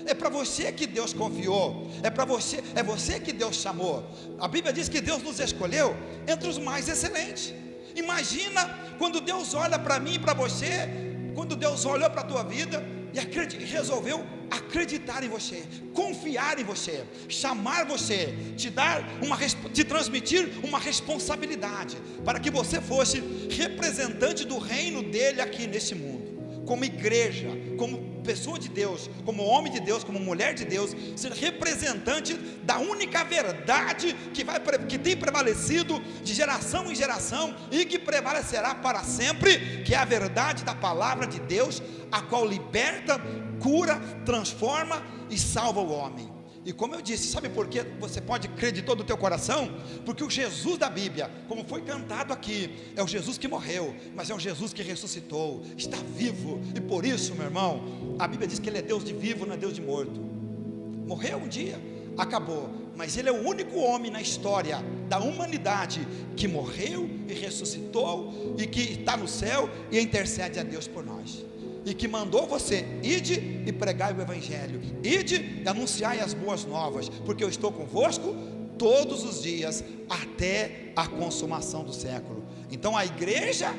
É para você que Deus confiou, é você que Deus chamou. A Bíblia diz que Deus nos escolheu entre os mais excelentes. Imagina quando Deus olha para mim e para você, quando Deus olhou para a tua vida e resolveu acreditar em você, confiar em você, chamar você, te transmitir uma responsabilidade, para que você fosse representante do reino dele aqui nesse mundo, como igreja, como pessoa de Deus, como homem de Deus, como mulher de Deus, ser representante da única verdade que tem prevalecido de geração em geração e que prevalecerá para sempre, que é a verdade da palavra de Deus, a qual liberta, cura, transforma e salva o homem. E como eu disse, sabe por que você pode crer de todo o teu coração? Porque o Jesus da Bíblia, como foi cantado aqui, é o Jesus que morreu, mas é o Jesus que ressuscitou, está vivo. E por isso, meu irmão, a Bíblia diz que Ele é Deus de vivo, não é Deus de morto. Morreu um dia, acabou, mas Ele é o único homem na história da humanidade que morreu e ressuscitou, e que está no céu e intercede a Deus por nós, e que mandou você: ide e pregai o evangelho, ide e anunciai as boas novas, porque eu estou convosco todos os dias até a consumação do século. Então a igreja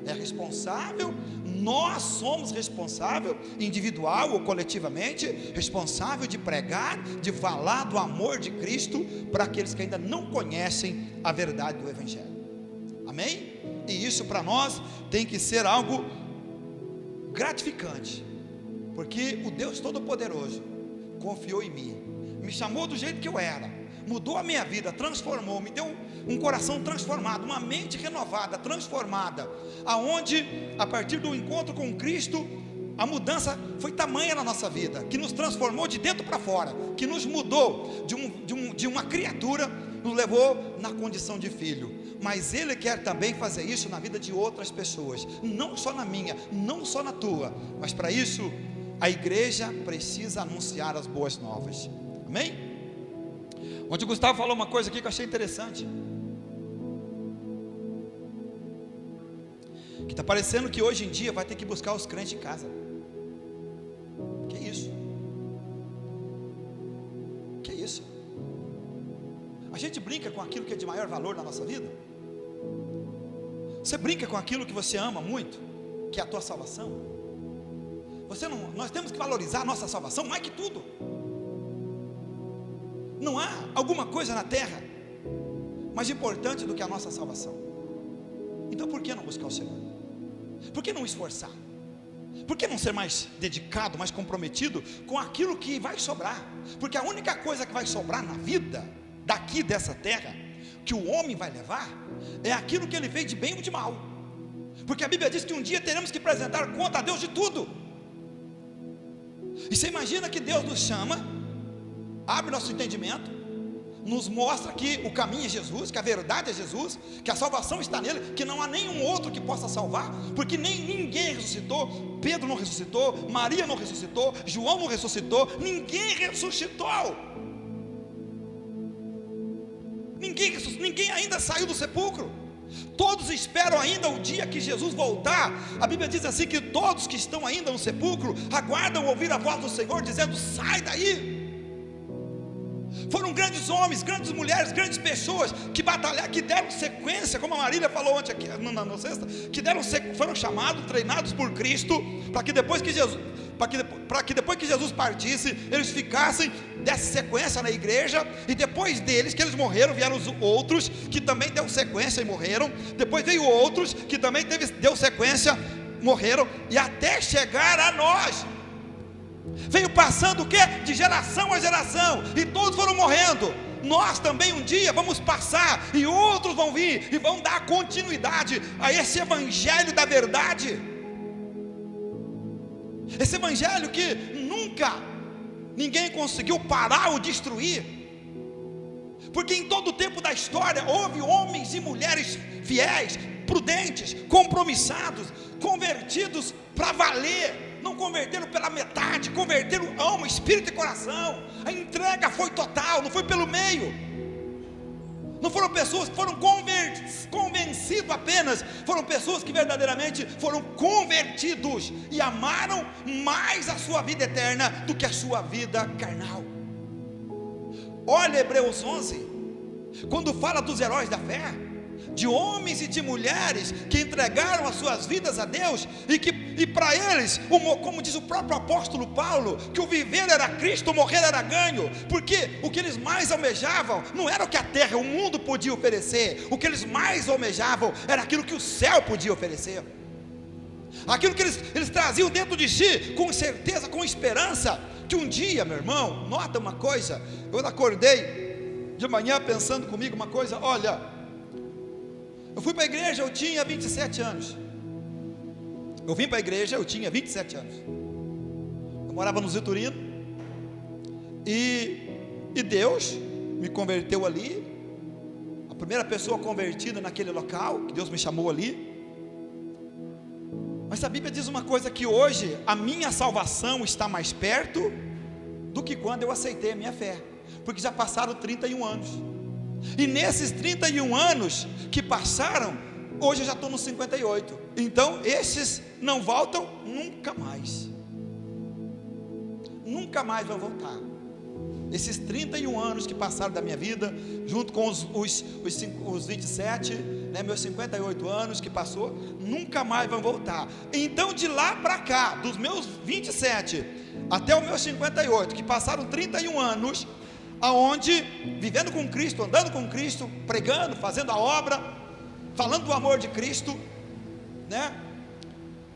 é responsável, nós somos responsável, individual ou coletivamente, responsável de pregar, de falar do amor de Cristo para aqueles que ainda não conhecem a verdade do evangelho. Amém? E isso para nós tem que ser algo gratificante, porque o Deus Todo-Poderoso confiou em mim, me chamou do jeito que eu era, mudou a minha vida, transformou, me deu um coração transformado, uma mente renovada, transformada, aonde a partir do encontro com Cristo, a mudança foi tamanha na nossa vida, que nos transformou de dentro para fora, que nos mudou de uma criatura, nos levou na condição de filho. Mas Ele quer também fazer isso na vida de outras pessoas, não só na minha, não só na tua, mas para isso a igreja precisa anunciar as boas novas. Amém? Ontem o Gustavo falou uma coisa aqui que eu achei interessante, que está parecendo que hoje em dia vai ter que buscar os crentes em casa. Que isso? Que isso? A gente brinca com aquilo que é de maior valor na nossa vida. Você brinca com aquilo que você ama muito, que é a tua salvação. Nós temos que valorizar a nossa salvação mais que tudo. Não há alguma coisa na terra mais importante do que a nossa salvação. Então por que não buscar o Senhor? Por que não esforçar? Por que não ser mais dedicado, mais comprometido com aquilo que vai sobrar? Porque a única coisa que vai sobrar na vida, daqui dessa terra, que o homem vai levar, é aquilo que ele fez de bem ou de mal. Porque a Bíblia diz que um dia teremos que apresentar conta a Deus de tudo. E você imagina que Deus nos chama, abre nosso entendimento, nos mostra que o caminho é Jesus, que a verdade é Jesus, que a salvação está nele, que não há nenhum outro que possa salvar, porque ninguém ressuscitou. Pedro não ressuscitou, Maria não ressuscitou, João não ressuscitou, ninguém ressuscitou. Ninguém ainda saiu do sepulcro. Todos esperam ainda o dia que Jesus voltar. A Bíblia diz assim que todos que estão ainda no sepulcro aguardam ouvir a voz do Senhor dizendo: sai daí. Foram grandes homens, grandes mulheres, grandes pessoas que batalharam, que deram sequência, como a Marília falou ontem aqui na sexta, foram chamados, treinados por Cristo, para que depois que Jesus partisse, eles ficassem dessa sequência na igreja. E depois deles, que eles morreram, vieram os outros que também deu sequência e morreram. Depois veio outros que também deu sequência, morreram, e até chegar a nós. Veio passando o quê? De geração a geração, e todos foram morrendo. Nós também um dia vamos passar, e outros vão vir e vão dar continuidade a esse evangelho da verdade. Esse evangelho que nunca ninguém conseguiu parar ou destruir. Porque em todo o tempo da história houve homens e mulheres fiéis, prudentes, compromissados, convertidos para valer. Não converteram pela metade, converteram alma, espírito e coração. A entrega foi total, não foi pelo meio. Não foram pessoas que foram convencidos apenas, foram pessoas que verdadeiramente foram convertidos e amaram mais a sua vida eterna do que a sua vida carnal. Olha Hebreus 11, quando fala dos heróis da fé, de homens e de mulheres que entregaram as suas vidas a Deus, e para eles, como diz o próprio apóstolo Paulo, que o viver era Cristo, o morrer era ganho. Porque o que eles mais almejavam não era o que a terra, o mundo podia oferecer. O que eles mais almejavam era aquilo que o céu podia oferecer, aquilo que eles traziam dentro de si, com certeza, com esperança, que um dia, meu irmão, nota uma coisa, eu acordei de manhã pensando comigo uma coisa. Olha, eu fui para a igreja, eu tinha 27 anos. Eu vim para a igreja, eu tinha 27 anos. Eu morava no Ziturino. E Deus me converteu ali. A primeira pessoa convertida naquele local, que Deus me chamou ali. Mas a Bíblia diz uma coisa, que hoje a minha salvação está mais perto do que quando eu aceitei a minha fé. Porque já passaram 31 anos. E nesses 31 anos que passaram, hoje eu já estou nos 58. Então esses não voltam nunca mais. Nunca mais vão voltar. Esses 31 anos que passaram da minha vida, junto com os 27, meus 58 anos que passou, nunca mais vão voltar. Então de lá para cá, dos meus 27 até os meus 58, que passaram 31 anos, aonde, vivendo com Cristo, andando com Cristo, pregando, fazendo a obra, falando do amor de Cristo,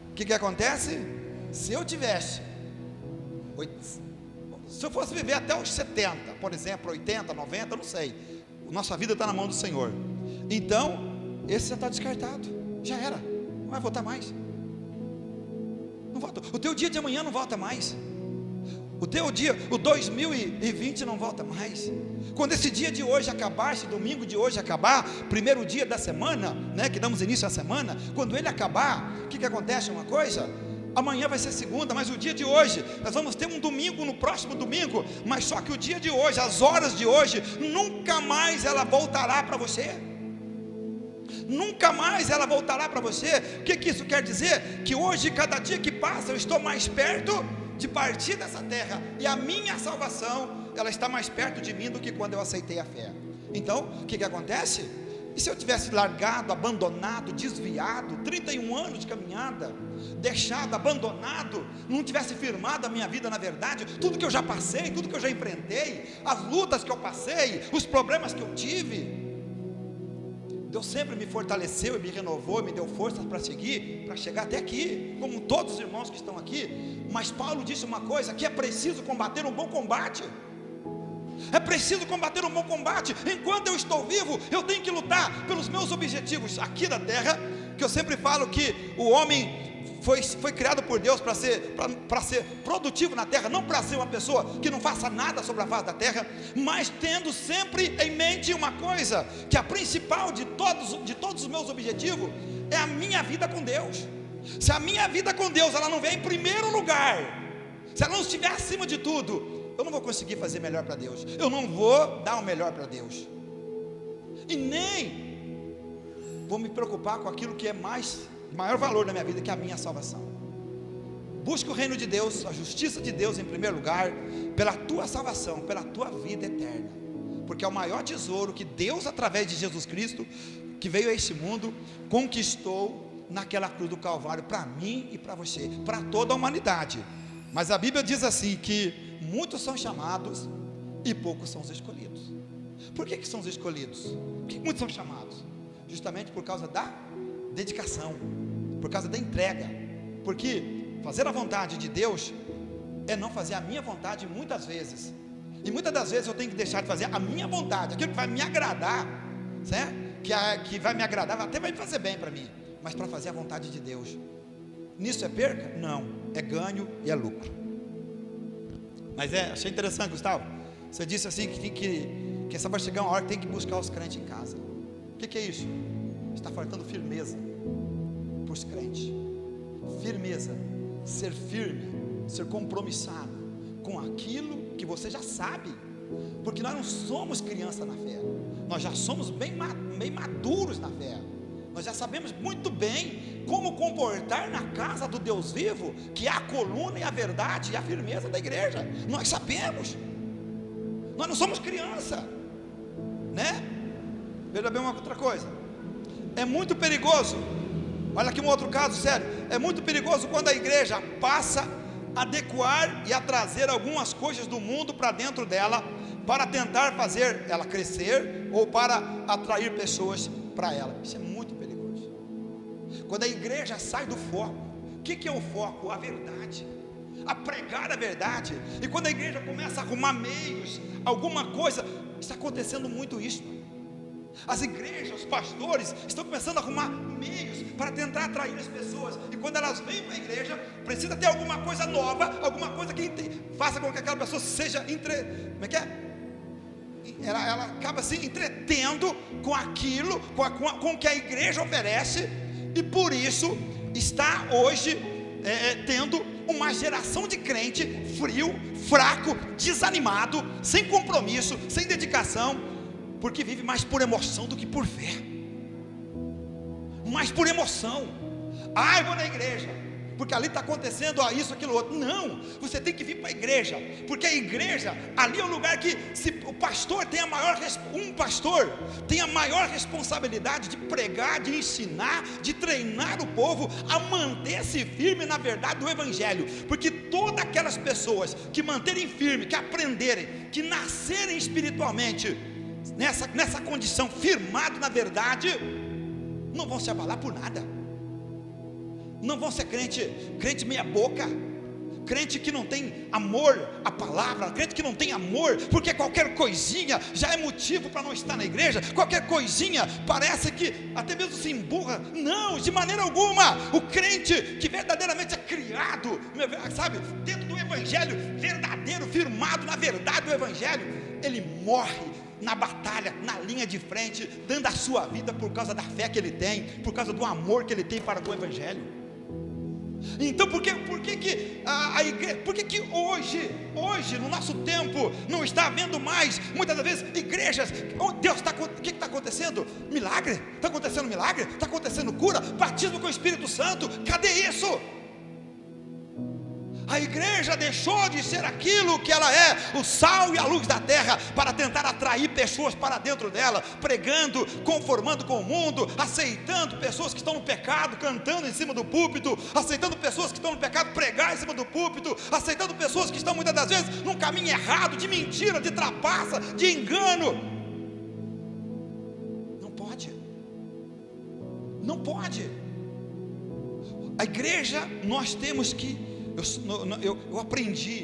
o que acontece? Se eu fosse viver até os 70, por exemplo, 80, 90, não sei, nossa vida está na mão do Senhor. Então, esse já está descartado, já era, não vai voltar mais. Não volta. O teu dia de amanhã não volta mais. O teu dia, o 2020 não volta mais. Quando esse dia de hoje acabar, esse domingo de hoje acabar, primeiro dia da semana, que damos início à semana, quando ele acabar, o que acontece? Uma coisa, amanhã vai ser segunda, mas o dia de hoje, nós vamos ter um domingo no próximo domingo, mas só que o dia de hoje, as horas de hoje, nunca mais ela voltará para você. Nunca mais ela voltará para você. O que isso quer dizer? Que hoje, cada dia que passa, eu estou mais perto de partir dessa terra, e a minha salvação, ela está mais perto de mim do que quando eu aceitei a fé. Então, o que acontece? E se eu tivesse largado, abandonado, desviado, 31 anos de caminhada, deixado, abandonado, não tivesse firmado a minha vida na verdade, tudo que eu já passei, tudo que eu já enfrentei, as lutas que eu passei, os problemas que eu tive, Deus sempre me fortaleceu e me renovou, e me deu forças para seguir, para chegar até aqui, como todos os irmãos que estão aqui. Mas Paulo disse uma coisa, que é preciso combater um bom combate. É preciso combater um bom combate. Enquanto eu estou vivo, eu tenho que lutar pelos meus objetivos aqui da terra, que eu sempre falo que o homem foi criado por Deus para ser produtivo na terra, não para ser uma pessoa que não faça nada sobre a face da terra, mas tendo sempre em mente uma coisa, que a principal de todos os meus objetivos é a minha vida com Deus. Se a minha vida com Deus ela não vem em primeiro lugar, se ela não estiver acima de tudo, eu não vou conseguir fazer melhor para Deus, eu não vou dar o melhor para Deus, e nem vou me preocupar com aquilo que é maior valor na minha vida, que é a minha salvação. Busca o reino de Deus, a justiça de Deus em primeiro lugar, pela tua salvação, pela tua vida eterna, porque é o maior tesouro que Deus, através de Jesus Cristo, que veio a esse mundo, conquistou naquela cruz do Calvário, para mim e para você, para toda a humanidade. Mas a Bíblia diz assim, que muitos são chamados e poucos são os escolhidos. Por que são os escolhidos? Por que muitos são chamados? Justamente por causa da dedicação, por causa da entrega, porque fazer a vontade de Deus é não fazer a minha vontade muitas vezes, e muitas das vezes eu tenho que deixar de fazer a minha vontade, aquilo que vai me agradar, certo? Que vai me agradar, até vai me fazer bem para mim, mas para fazer a vontade de Deus, nisso é perca? Não, é ganho e é lucro. Mas achei interessante, Gustavo, você disse assim que essa vai chegar uma hora que tem que buscar os crentes em casa. O que é isso? Está faltando firmeza para os crentes. Firmeza, ser firme, ser compromissado com aquilo que você já sabe, porque nós não somos criança na fé, nós já somos bem maduros na fé, nós já sabemos muito bem como comportar na casa do Deus vivo, que é a coluna e a verdade e a firmeza da igreja. Nós sabemos, nós não somos criança, né? Veja bem uma outra coisa, é muito perigoso, olha aqui um outro caso sério, é muito perigoso quando a igreja passa a adequar e a trazer algumas coisas do mundo para dentro dela, para tentar fazer ela crescer, ou para atrair pessoas para ela. Isso é muito perigoso, quando a igreja sai do foco. O que é o foco? A verdade, a pregar a verdade. E quando a igreja começa a arrumar meios, alguma coisa, está acontecendo muito isso. As igrejas, os pastores estão começando a arrumar meios para tentar atrair as pessoas, e quando elas vêm para a igreja, precisa ter alguma coisa nova, alguma coisa que faça com que aquela pessoa seja como é que é? Ela acaba se entretendo com aquilo, com o que a igreja oferece, e por isso está hoje tendo uma geração de crente frio, fraco, desanimado, sem compromisso, sem dedicação, porque vive mais por emoção do que por fé, mais por emoção. Eu vou na igreja, porque ali está acontecendo isso, aquilo, outro. Não, você tem que vir para a igreja, porque a igreja, ali é o lugar que, se o pastor tem um pastor tem a maior responsabilidade de pregar, de ensinar, de treinar o povo a manter-se firme na verdade do evangelho, porque todas aquelas pessoas que manterem firme, que aprenderem, que nascerem espiritualmente nessa condição, firmado na verdade, não vão se abalar por nada, não vão ser crente meia boca, crente que não tem amor à palavra, crente que não tem amor, porque qualquer coisinha já é motivo para não estar na igreja, qualquer coisinha parece que até mesmo se emburra. Não, de maneira alguma. O crente que verdadeiramente é criado, sabe, dentro do evangelho verdadeiro, firmado na verdade do evangelho, ele morre na batalha, na linha de frente, dando a sua vida por causa da fé que ele tem, por causa do amor que ele tem para o evangelho. Então por que a igreja, por que hoje no nosso tempo não está havendo mais, muitas das vezes, igrejas? Deus o que está acontecendo? Milagre? Está acontecendo milagre? Está acontecendo cura? Batismo com o Espírito Santo? Cadê isso? A igreja deixou de ser aquilo que ela é, o sal e a luz da terra, para tentar atrair pessoas para dentro dela, pregando, conformando com o mundo, aceitando pessoas que estão no pecado, cantando em cima do púlpito, aceitando pessoas que estão no pecado, pregar em cima do púlpito, aceitando pessoas que estão muitas das vezes num caminho errado, de mentira, de trapaça, de engano. Não pode. Não pode. A igreja, nós temos que, eu aprendi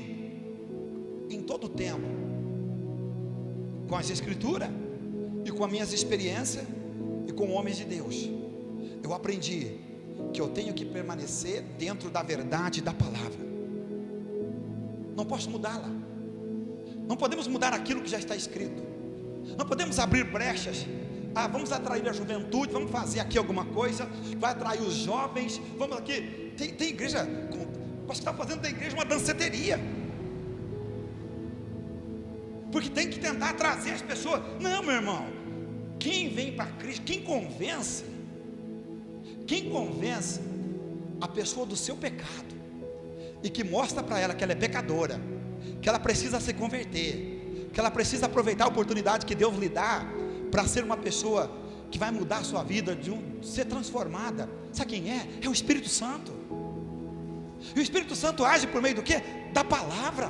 em todo o tempo, com as escrituras, e com as minhas experiências, e com homens de Deus, eu aprendi que eu tenho que permanecer dentro da verdade da palavra. Não posso mudá-la. Não podemos mudar aquilo que já está escrito. Não podemos abrir brechas. Vamos atrair a juventude, vamos fazer aqui alguma coisa, vai atrair os jovens, vamos aqui. Tem igreja, posso estar fazendo da igreja uma danceteria, porque tem que tentar trazer as pessoas. Não, meu irmão, quem vem para Cristo, quem convence a pessoa do seu pecado, e que mostra para ela que ela é pecadora, que ela precisa se converter, que ela precisa aproveitar a oportunidade que Deus lhe dá, para ser uma pessoa que vai mudar a sua vida, ser transformada. Sabe quem é? É o Espírito Santo. E o Espírito Santo age por meio do quê? Da palavra.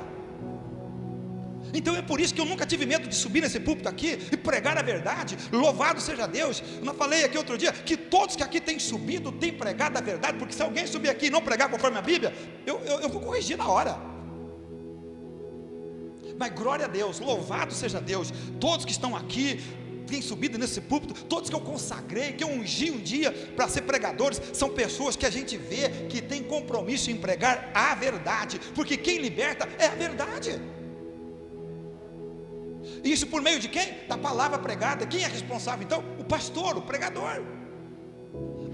Então é por isso que eu nunca tive medo de subir nesse púlpito aqui e pregar a verdade. Louvado seja Deus. Eu não falei aqui outro dia que todos que aqui têm subido têm pregado a verdade, porque se alguém subir aqui e não pregar conforme a Bíblia, eu vou corrigir na hora. Mas glória a Deus, louvado seja Deus. Todos que estão aqui têm subido nesse púlpito, todos que eu consagrei, que eu ungi um dia para ser pregadores, são pessoas que a gente vê que tem compromisso em pregar a verdade, porque quem liberta é a verdade. Isso por meio de quem? Da palavra pregada. Quem é responsável então? O pastor, o pregador.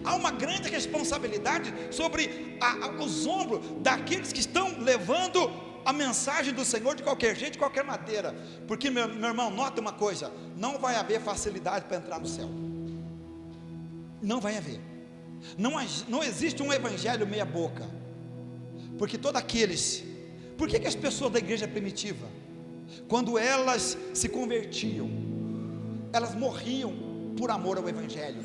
Há uma grande responsabilidade sobre os ombros daqueles que estão levando a mensagem do Senhor de qualquer jeito, de qualquer maneira. Porque meu irmão, nota uma coisa: não vai haver facilidade para entrar no céu. Não vai haver. Não existe um evangelho meia boca. Porque todos aqueles, por que as pessoas da igreja primitiva, quando elas se convertiam, elas morriam por amor ao evangelho?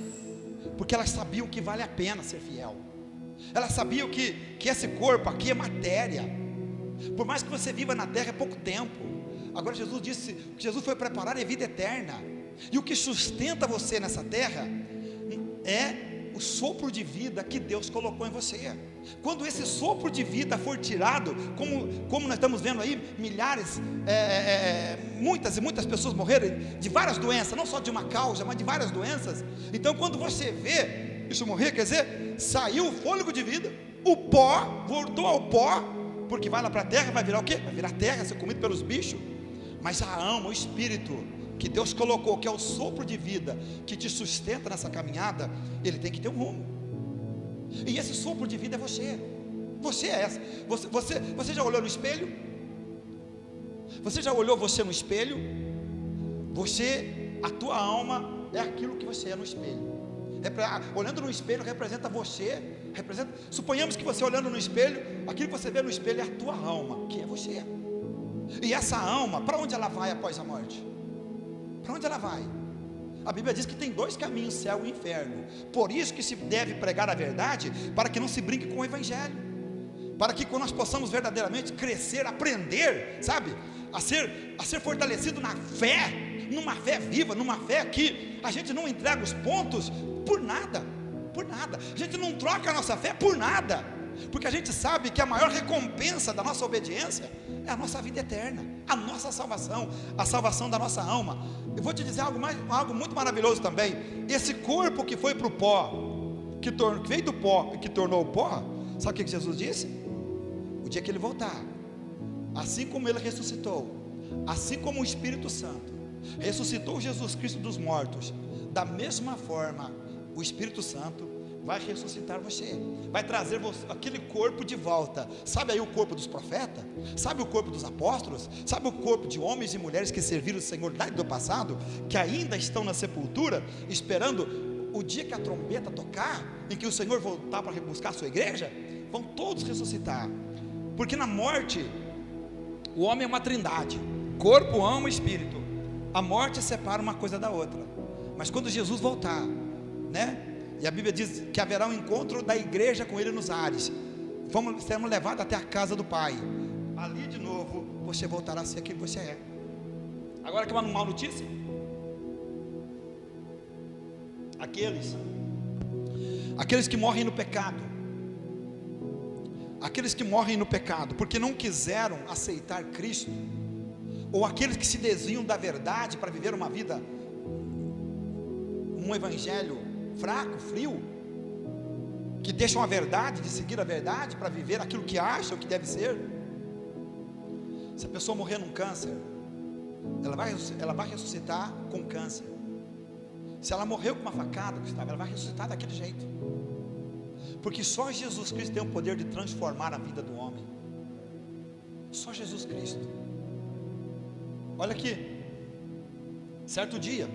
Porque elas sabiam que vale a pena ser fiel. Elas sabiam que esse corpo aqui é matéria. Por mais que você viva na terra é pouco tempo. Agora Jesus disse que Jesus foi preparar a vida eterna. E o que sustenta você nessa terra é o sopro de vida que Deus colocou em você. Quando esse sopro de vida for tirado, como nós estamos vendo aí, milhares, muitas e muitas pessoas morreram de várias doenças, não só de uma causa, mas de várias doenças. Então quando você vê isso morrer, quer dizer, saiu o fôlego de vida, o pó voltou ao pó, porque vai lá para a terra, vai virar o quê? Vai virar terra, ser comido pelos bichos. Mas a alma, o espírito que Deus colocou, que é o sopro de vida que te sustenta nessa caminhada, ele tem que ter um rumo. E esse sopro de vida é você. Você é essa. Você já olhou no espelho? Você já olhou você no espelho? A tua alma é aquilo que você é no espelho. Olhando no espelho representa você. Suponhamos que você olhando no espelho, aquilo que você vê no espelho é a tua alma, que é você. E essa alma, para onde ela vai após a morte? Para onde ela vai? A Bíblia diz que tem dois caminhos, céu e inferno. Por isso que se deve pregar a verdade, para que não se brinque com o evangelho, para que quando nós possamos verdadeiramente crescer, aprender, sabe, a ser fortalecido na fé, numa fé viva, numa fé que a gente não entrega os pontos por nada. A gente não troca a nossa fé por nada, porque a gente sabe que a maior recompensa da nossa obediência é a nossa vida eterna, a nossa salvação, a salvação da nossa alma. Eu vou te dizer algo muito maravilhoso também. Esse corpo que foi para o pó, que veio do pó e que tornou o pó, sabe o que Jesus disse? O dia que ele voltar, assim como ele ressuscitou, assim como o Espírito Santo ressuscitou Jesus Cristo dos mortos, da mesma forma o Espírito Santo vai ressuscitar você, vai trazer aquele corpo de volta. Sabe aí o corpo dos profetas? Sabe o corpo dos apóstolos? Sabe o corpo de homens e mulheres que serviram o Senhor do passado, que ainda estão na sepultura, esperando o dia que a trombeta tocar, em que o Senhor voltar para buscar a sua igreja? Vão todos ressuscitar, porque na morte o homem é uma trindade: corpo, alma e espírito. A morte separa uma coisa da outra, mas quando Jesus voltar, né? E a Bíblia diz que haverá um encontro da igreja com ele nos ares. Seremos levados até a casa do Pai. Ali de novo você voltará a ser aquilo que você é. Agora, quer uma má notícia? Aqueles Aqueles que morrem no pecado. Aqueles que morrem no pecado porque não quiseram aceitar Cristo, ou aqueles que se desviam da verdade para viver uma vida, um evangelho fraco, frio, que deixam a verdade, de seguir a verdade para viver aquilo que acham que deve ser. Se a pessoa morrer num câncer, ela vai ressuscitar com câncer. Se ela morreu com uma facada, Gustavo, ela vai ressuscitar daquele jeito, porque só Jesus Cristo tem o poder de transformar a vida do homem. Só Jesus Cristo. Olha aqui, certo dia,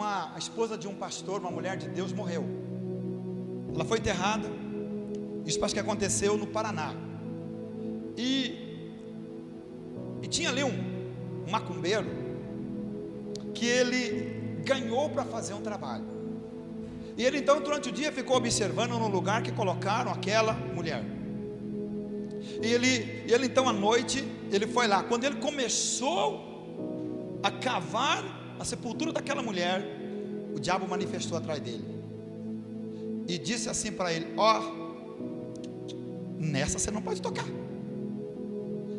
a esposa de um pastor, uma mulher de Deus, morreu. Ela foi enterrada. Isso parece que aconteceu no Paraná. E tinha ali um macumbeiro que ele ganhou para fazer um trabalho. E ele então durante o dia ficou observando no lugar que colocaram aquela mulher. E ele então à noite, ele foi lá. Quando ele começou a cavar a sepultura daquela mulher, o diabo manifestou atrás dele e disse assim para ele: nessa você não pode tocar.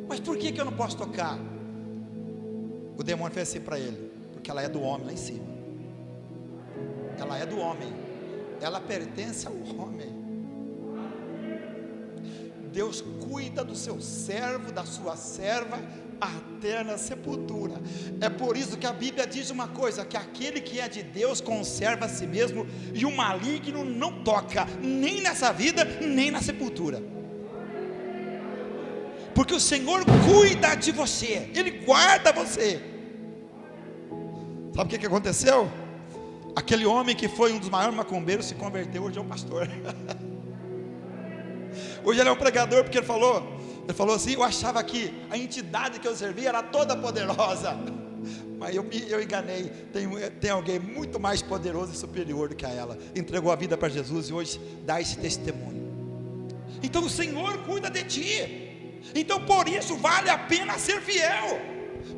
Mas por que eu não posso tocar? O demônio fez assim para ele: porque ela é do homem lá em cima. Ela é do homem, ela pertence ao homem. Deus cuida do seu servo, da sua serva, até na sepultura. É por isso que a Bíblia diz uma coisa: que aquele que é de Deus conserva a si mesmo, e o maligno não toca, nem nessa vida, nem na sepultura. Porque o Senhor cuida de você, Ele guarda você. Sabe o que aconteceu? Aquele homem que foi um dos maiores macumbeiros se converteu, hoje é um pastor. Hoje ele é um pregador, porque ele falou assim: eu achava que a entidade que eu servia era toda poderosa, mas eu enganei. Tem alguém muito mais poderoso e superior do que a ela. Entregou a vida para Jesus e hoje dá esse testemunho. Então o Senhor cuida de ti. Então por isso vale a pena ser fiel.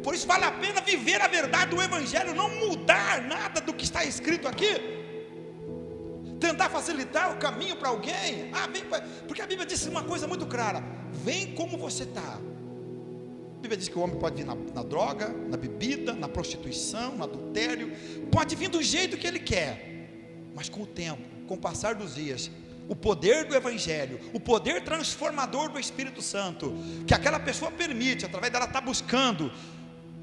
Por isso vale a pena viver a verdade do Evangelho, não mudar nada do que está escrito aqui. Tentar facilitar o caminho para alguém. Porque a Bíblia diz uma coisa muito clara: vem como você está. A Bíblia diz que o homem pode vir na droga, na bebida, na prostituição, no adultério. Pode vir do jeito que ele quer. Mas com o tempo, com o passar dos dias, o poder do Evangelho, o poder transformador do Espírito Santo, que aquela pessoa permite, através dela estar buscando,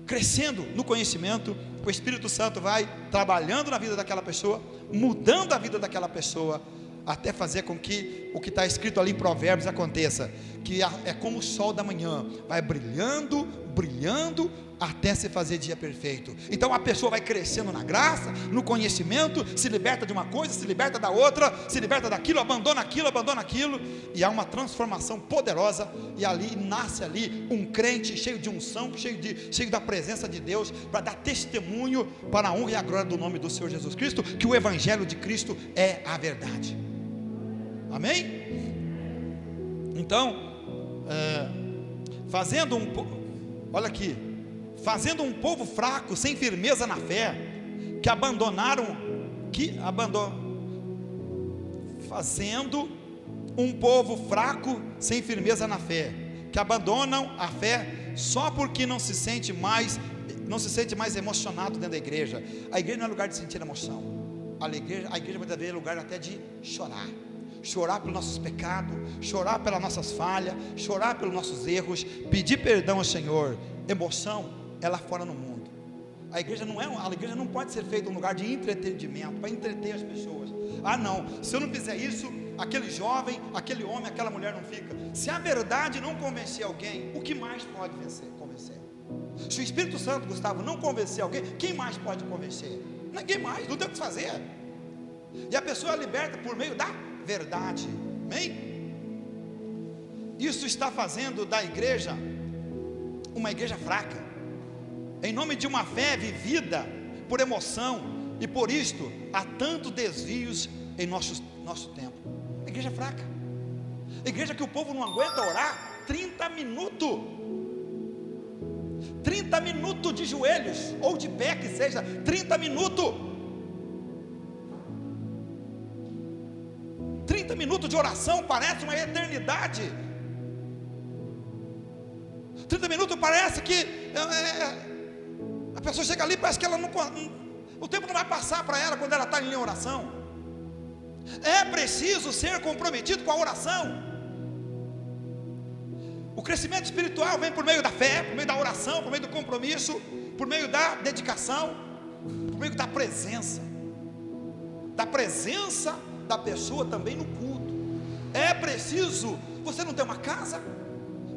crescendo no conhecimento, o Espírito Santo vai trabalhando na vida daquela pessoa, mudando a vida daquela pessoa, até fazer com que o que está escrito ali em Provérbios aconteça, que é como o sol da manhã, vai brilhando, brilhando, até se fazer dia perfeito. Então a pessoa vai crescendo na graça, no conhecimento, se liberta de uma coisa, se liberta da outra, se liberta daquilo, abandona aquilo, e há uma transformação poderosa, e ali nasce ali um crente cheio de unção, cheio da presença de Deus, para dar testemunho para a honra e a glória do nome do Senhor Jesus Cristo, que o Evangelho de Cristo é a verdade. Amém? Então, olha aqui, fazendo um povo fraco, sem firmeza na fé, fazendo um povo fraco, sem firmeza na fé, que abandonam a fé só porque não se sente mais emocionado dentro da igreja. A igreja não é lugar de sentir emoção. A igreja muitas vezes é lugar até de chorar pelos nossos pecados, chorar pelas nossas falhas, chorar pelos nossos erros, pedir perdão ao Senhor. Emoção é lá fora no mundo. A igreja não pode ser feita um lugar de entretenimento, para entreter as pessoas. Não, se eu não fizer isso, aquele jovem, aquele homem, aquela mulher não fica. Se a verdade não convencer alguém, o que mais pode convencer? Se o Espírito Santo, Gustavo, não convencer alguém, quem mais pode convencer? Ninguém mais, não tem o que fazer. E a pessoa é liberta por meio da verdade. Amém? Isso está fazendo da igreja uma igreja fraca, em nome de uma fé vivida por emoção, e por isto há tantos desvios em nosso tempo. A igreja fraca, a igreja que o povo não aguenta orar 30 minutos de joelhos, ou de pé que seja, 30 minutos. minutos de oração parece uma eternidade. 30 minutos parece que a pessoa chega ali, parece que ela não, o tempo não vai passar para ela quando ela está em oração. É preciso ser comprometido com a oração. O crescimento espiritual vem por meio da fé, por meio da oração, por meio do compromisso, por meio da dedicação, por meio da presença da pessoa também no culto. É preciso, você não tem uma casa,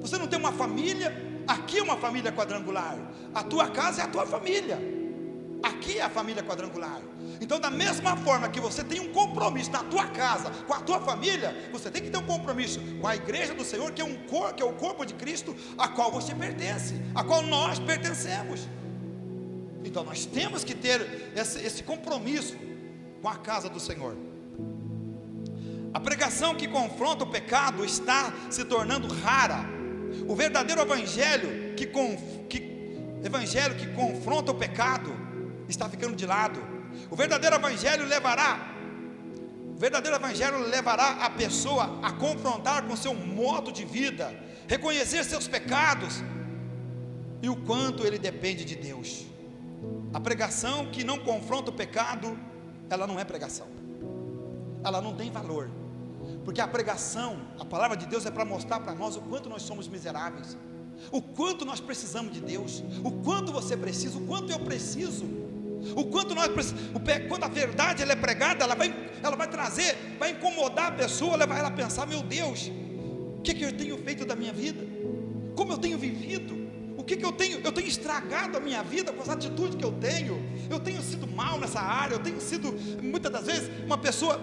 você não tem uma família, aqui é uma família quadrangular, a tua casa é a tua família, aqui é a família quadrangular. Então, da mesma forma que você tem um compromisso na tua casa, com a tua família, você tem que ter um compromisso com a igreja do Senhor, que é o corpo de Cristo, a qual você pertence, a qual nós pertencemos. Então, nós temos que ter esse compromisso com a casa do Senhor. A pregação que confronta o pecado está se tornando rara. O verdadeiro evangelho que confronta o pecado está ficando de lado. O verdadeiro evangelho levará a pessoa a confrontar com seu modo de vida, reconhecer seus pecados e o quanto ele depende de Deus. A pregação que não confronta o pecado, ela não é pregação, ela não tem valor, porque a pregação, a palavra de Deus é para mostrar para nós o quanto nós somos miseráveis, o quanto nós precisamos de Deus, o quanto você precisa, o quanto eu preciso, o quanto nós precisamos. Quando a verdade ela é pregada, ela vai trazer, vai incomodar a pessoa, levar ela a pensar: meu Deus, o que eu tenho feito da minha vida? Como eu tenho vivido? O que eu tenho estragado a minha vida com as atitudes que eu tenho sido mal nessa área, eu tenho sido, muitas das vezes, uma pessoa,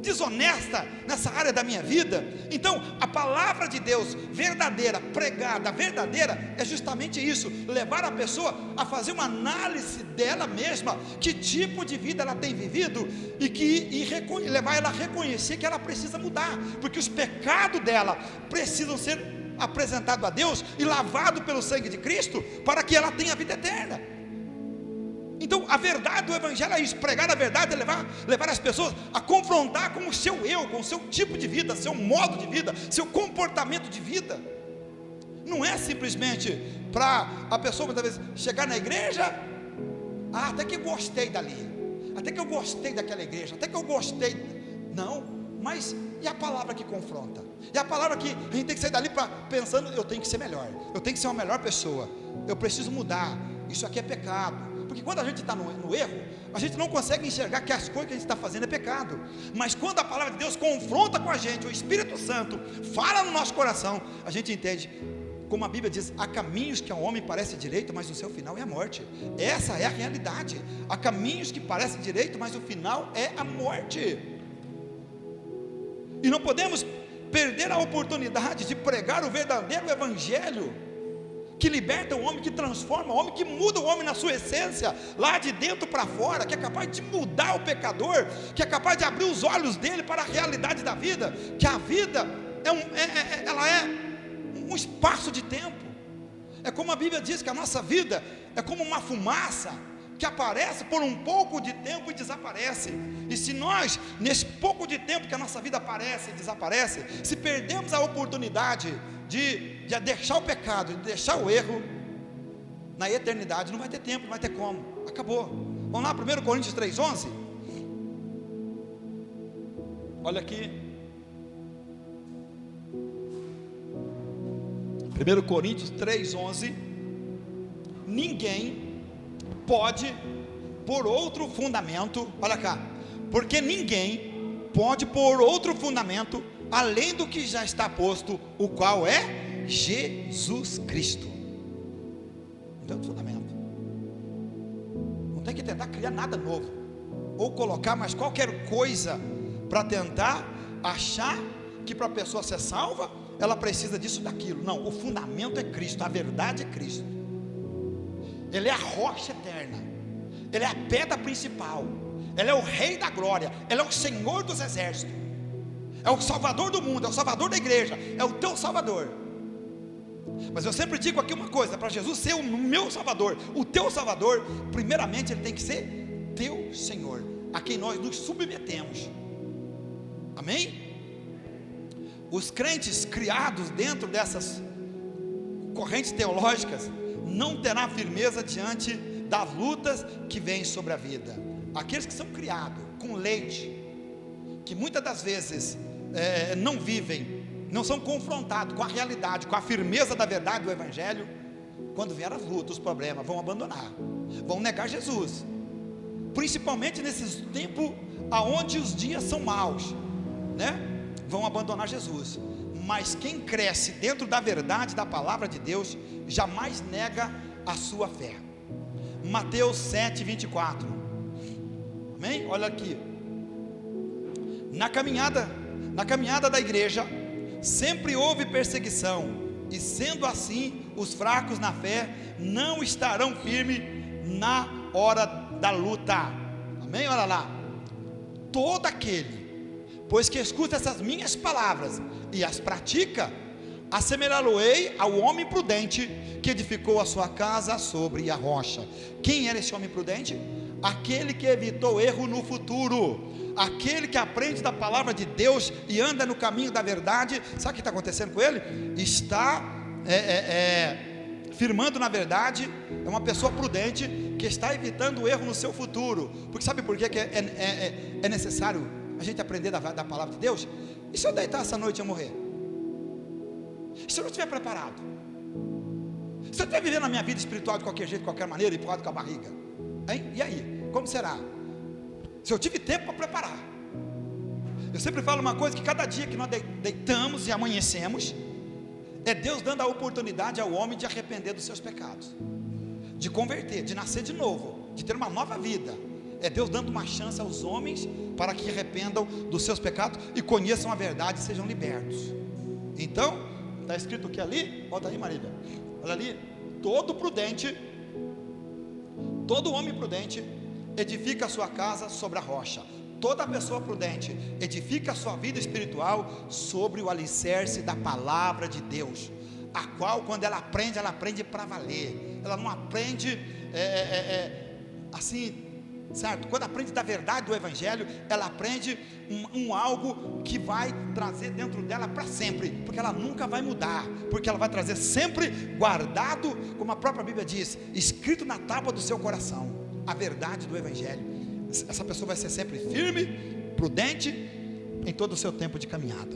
desonesta nessa área da minha vida. Então, a palavra de Deus verdadeira, pregada, verdadeira, é justamente isso, levar a pessoa a fazer uma análise dela mesma, que tipo de vida ela tem vivido, e levar ela a reconhecer que ela precisa mudar, porque os pecados dela precisam ser apresentado a Deus e lavado pelo sangue de Cristo, para que ela tenha a vida eterna. Então, a verdade do evangelho é isso: pregar a verdade é levar as pessoas a confrontar com o seu eu, com o seu tipo de vida, seu modo de vida, seu comportamento de vida. Não é simplesmente para a pessoa muitas vezes chegar na igreja, até que eu gostei dali, até que eu gostei daquela igreja, até que eu gostei. Não, mas e a palavra que confronta? E a palavra que a gente tem que sair dali pensando: eu tenho que ser melhor, eu tenho que ser uma melhor pessoa, eu preciso mudar, isso aqui é pecado. Porque quando a gente está no erro, a gente não consegue enxergar que as coisas que a gente está fazendo é pecado. Mas quando a palavra de Deus confronta com a gente, o Espírito Santo fala no nosso coração, a gente entende, como a Bíblia diz: há caminhos que ao homem parece direito, mas o seu final é a morte. Essa é a realidade. Há caminhos que parecem direito, mas o final é a morte. E não podemos perder a oportunidade de pregar o verdadeiro evangelho, que liberta o homem, que transforma o homem, que muda o homem na sua essência, lá de dentro para fora, que é capaz de mudar o pecador, que é capaz de abrir os olhos dele para a realidade da vida, que a vida ela é um espaço de tempo. É como a Bíblia diz, que a nossa vida é como uma fumaça que aparece por um pouco de tempo e desaparece. E se nós, nesse pouco de tempo que a nossa vida aparece e desaparece, se perdemos a oportunidade de deixar o pecado, de deixar o erro, na eternidade não vai ter tempo, não vai ter como, acabou. Vamos lá, 1 Coríntios 3,11. Olha aqui, 1 Coríntios 3,11. Ninguém pode pôr outro fundamento, olha cá, porque ninguém pode pôr outro fundamento além do que já está posto, o qual é Jesus Cristo. Não tem outro fundamento, não tem que tentar criar nada novo, ou colocar mais qualquer coisa, para tentar achar que para a pessoa ser salva, ela precisa disso, daquilo. Não, o fundamento é Cristo, a verdade é Cristo. Ele é a rocha eterna, Ele é a pedra principal, Ele é o Rei da glória, Ele é o Senhor dos exércitos, é o Salvador do mundo, é o Salvador da igreja, é o teu Salvador. Mas eu sempre digo aqui uma coisa: para Jesus ser o meu Salvador, o teu Salvador, primeiramente Ele tem que ser teu Senhor, a quem nós nos submetemos, Amém? Os crentes criados dentro dessas correntes teológicas não terá firmeza diante das lutas que vêm sobre a vida. Aqueles que são criados com leite, que muitas das vezes não vivem, não são confrontados com a realidade, com a firmeza da verdade do Evangelho, quando vier as lutas, os problemas, vão abandonar, vão negar Jesus, principalmente nesses tempos aonde os dias são maus, né? Vão abandonar Jesus. Mas quem cresce dentro da verdade da palavra de Deus, jamais nega a sua fé. Mateus 7, 24. Amém? Olha aqui. Na caminhada da igreja, sempre houve perseguição, e sendo assim, os fracos na fé não estarão firmes na hora da luta. Amém? Olha lá. Todo aquele, pois que escuta essas minhas palavras e as pratica, assemelhá-lo-ei ao homem prudente que edificou a sua casa sobre a rocha. Quem era esse homem prudente? Aquele que evitou erro no futuro, aquele que aprende da palavra de Deus e anda no caminho da verdade. Sabe o que está acontecendo com ele? Está firmando na verdade. É uma pessoa prudente que está evitando o erro no seu futuro. Porque sabe por que é necessário a gente aprender da palavra de Deus? E se eu deitar essa noite e eu morrer? E se eu não estiver preparado? Se eu estiver vivendo a minha vida espiritual de qualquer jeito, de qualquer maneira, empurrado com a barriga, hein? E aí? Como será? Se eu tive tempo para preparar. Eu sempre falo uma coisa, que cada dia que nós deitamos e amanhecemos, é Deus dando a oportunidade ao homem de arrepender dos seus pecados, de converter, de nascer de novo, de ter uma nova vida. É Deus dando uma chance aos homens para que arrependam dos seus pecados e conheçam a verdade e sejam libertos. Então, está escrito que ali, volta aí, Marília, olha ali, todo homem prudente edifica a sua casa sobre a rocha. Toda pessoa prudente edifica a sua vida espiritual sobre o alicerce da palavra de Deus, a qual, quando ela aprende para valer. Ela não aprende assim, certo? Quando aprende da verdade do Evangelho, ela aprende algo que vai trazer dentro dela para sempre, porque ela nunca vai mudar, porque ela vai trazer sempre guardado, como a própria Bíblia diz, escrito na tábua do seu coração, a verdade do Evangelho. Essa pessoa vai ser sempre firme, prudente, em todo o seu tempo de caminhada.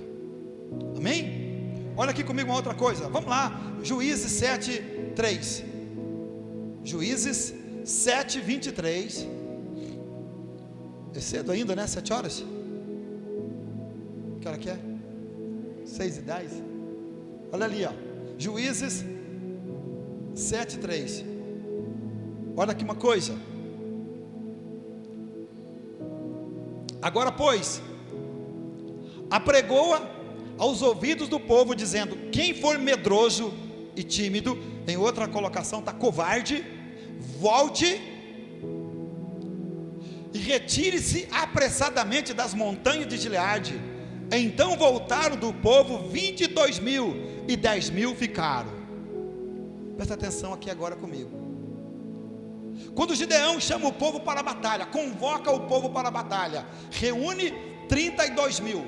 Amém? Olha aqui comigo uma outra coisa, vamos lá, Juízes 7, 3. Juízes 7, 23. É cedo ainda, né? 7 horas? Que hora que é? 6:10. Olha ali, ó. Juízes 7, 3. Olha aqui uma coisa. Agora, pois, apregoa aos ouvidos do povo, dizendo: quem for medroso e tímido, em outra colocação está covarde, volte e retire-se apressadamente das montanhas de Gileade. Então voltaram do povo 22.000, e 10.000 ficaram. Presta atenção aqui agora comigo. Quando Gideão chama o povo para a batalha, convoca o povo para a batalha, reúne 32.000.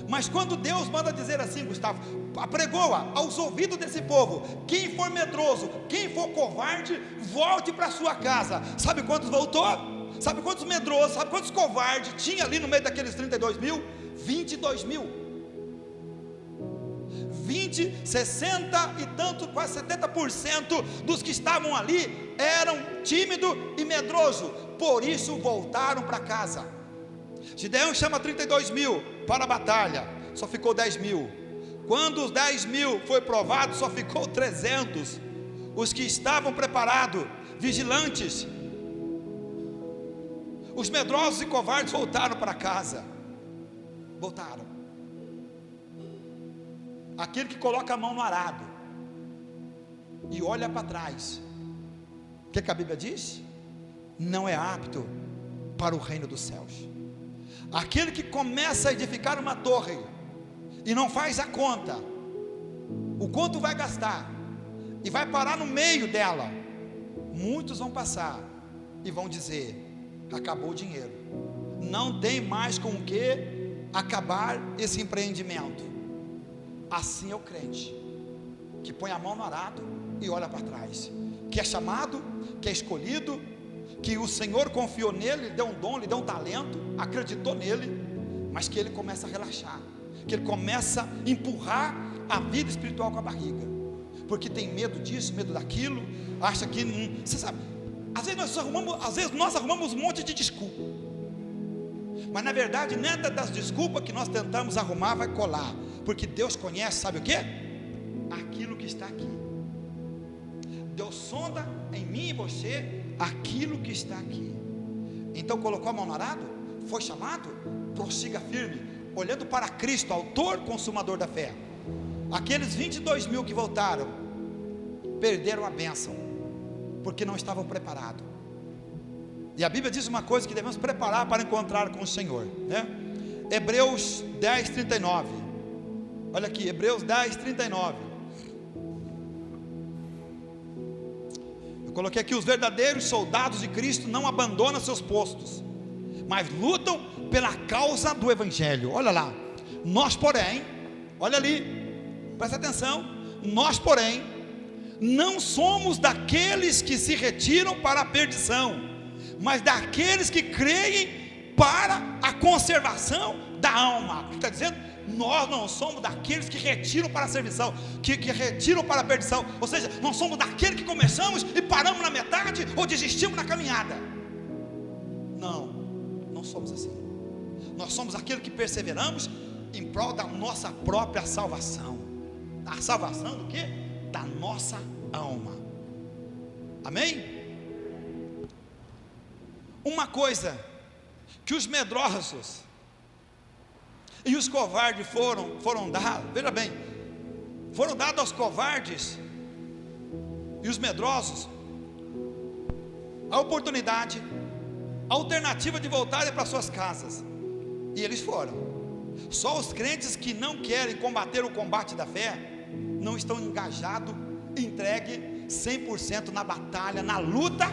Mas quando Deus manda dizer assim, Gustavo, apregoa aos ouvidos desse povo: quem for medroso, quem for covarde, volte para sua casa. Sabe quantos voltou? Sabe quantos medrosos, sabe quantos covardes tinha ali no meio daqueles 32.000? 22.000. 20, 60 e tanto, quase 70% dos que estavam ali eram tímidos e medrosos. Por isso voltaram para casa. Gideão chama 32.000 para a batalha, só ficou 10.000. Quando os 10.000 foi provado, só ficou 300. Os que estavam preparados, vigilantes, os medrosos e covardes voltaram para casa. Voltaram. Aquele que coloca a mão no arado e olha para trás, o que a Bíblia diz? Não é apto para o reino dos céus. Aquele que começa a edificar uma torre e não faz a conta, o quanto vai gastar, e vai parar no meio dela, muitos vão passar e vão dizer: acabou o dinheiro, não tem mais com o que acabar esse empreendimento. Assim é o crente, que põe a mão no arado e olha para trás, que é chamado, que é escolhido, que o Senhor confiou nele, lhe deu um dom, lhe deu um talento, acreditou nele, mas que ele começa a relaxar, que ele começa a empurrar a vida espiritual com a barriga, porque tem medo disso, medo daquilo, acha que não, você sabe, às vezes nós arrumamos um monte de desculpa, mas na verdade nada das desculpas que nós tentamos arrumar vai colar, porque Deus conhece, sabe o que? Aquilo que está aqui. Deus sonda em mim e você aquilo que está aqui. Então colocou a mão no arado, foi chamado, prossiga firme, olhando para Cristo, autor, consumador da fé. Aqueles 22 mil que voltaram, perderam a bênção, porque não estavam preparados. E a Bíblia diz uma coisa que devemos preparar para encontrar com o Senhor, né? Hebreus 10, 39. Olha aqui, Hebreus 10, 39. Eu coloquei aqui: os verdadeiros soldados de Cristo não abandonam seus postos, mas lutam pela causa do Evangelho. Olha lá, nós porém, olha ali, presta atenção, nós porém, não somos daqueles que se retiram para a perdição, mas daqueles que creem para a conservação da alma. O que está dizendo? Nós não somos daqueles que retiram para a servição, que retiram para a perdição. Ou seja, não somos daqueles que começamos e paramos na metade, ou desistimos na caminhada. Não, não somos assim. Nós somos aqueles que perseveramos em prol da nossa própria salvação. A salvação do quê? Da nossa alma. Amém? Uma coisa que os medrosos e os covardes foram dados, veja bem, foram dados aos covardes e os medrosos a oportunidade, a alternativa de voltarem para suas casas, e eles foram. Só os crentes que não querem combater o combate da fé não estão engajados, entregues 100% na batalha, na luta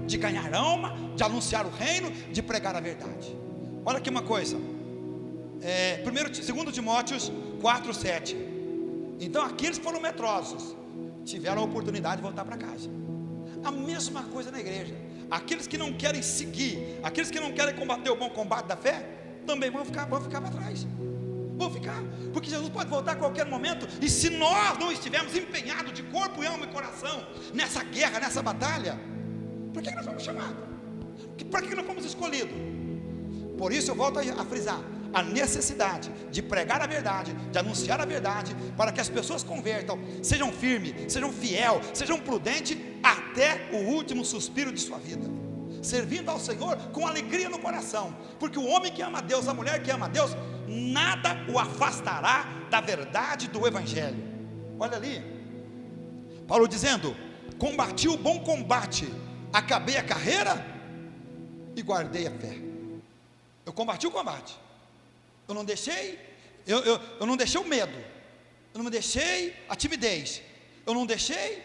de ganhar alma, de anunciar o reino, de pregar a verdade. Olha aqui uma coisa, 2 Timóteos 4, 7. Então aqueles que foram medrosos tiveram a oportunidade de voltar para casa. A mesma coisa na igreja. Aqueles que não querem seguir, aqueles que não querem combater o bom combate da fé, também vão ficar para trás. Vão ficar, porque Jesus pode voltar a qualquer momento. E se nós não estivermos empenhados de corpo, alma e coração nessa guerra, nessa batalha, por que nós fomos chamados? Para que nós fomos escolhidos? Por isso eu volto a frisar a necessidade de pregar a verdade, de anunciar a verdade, para que as pessoas convertam, sejam firmes, sejam fiel, sejam prudentes até o último suspiro de sua vida, servindo ao Senhor com alegria no coração, porque o homem que ama a Deus, a mulher que ama a Deus, nada o afastará da verdade do Evangelho. Olha ali, Paulo dizendo: combati o bom combate, acabei a carreira e guardei a fé. Eu combati o combate, eu não deixei, eu não deixei o medo, eu não deixei a timidez, eu não deixei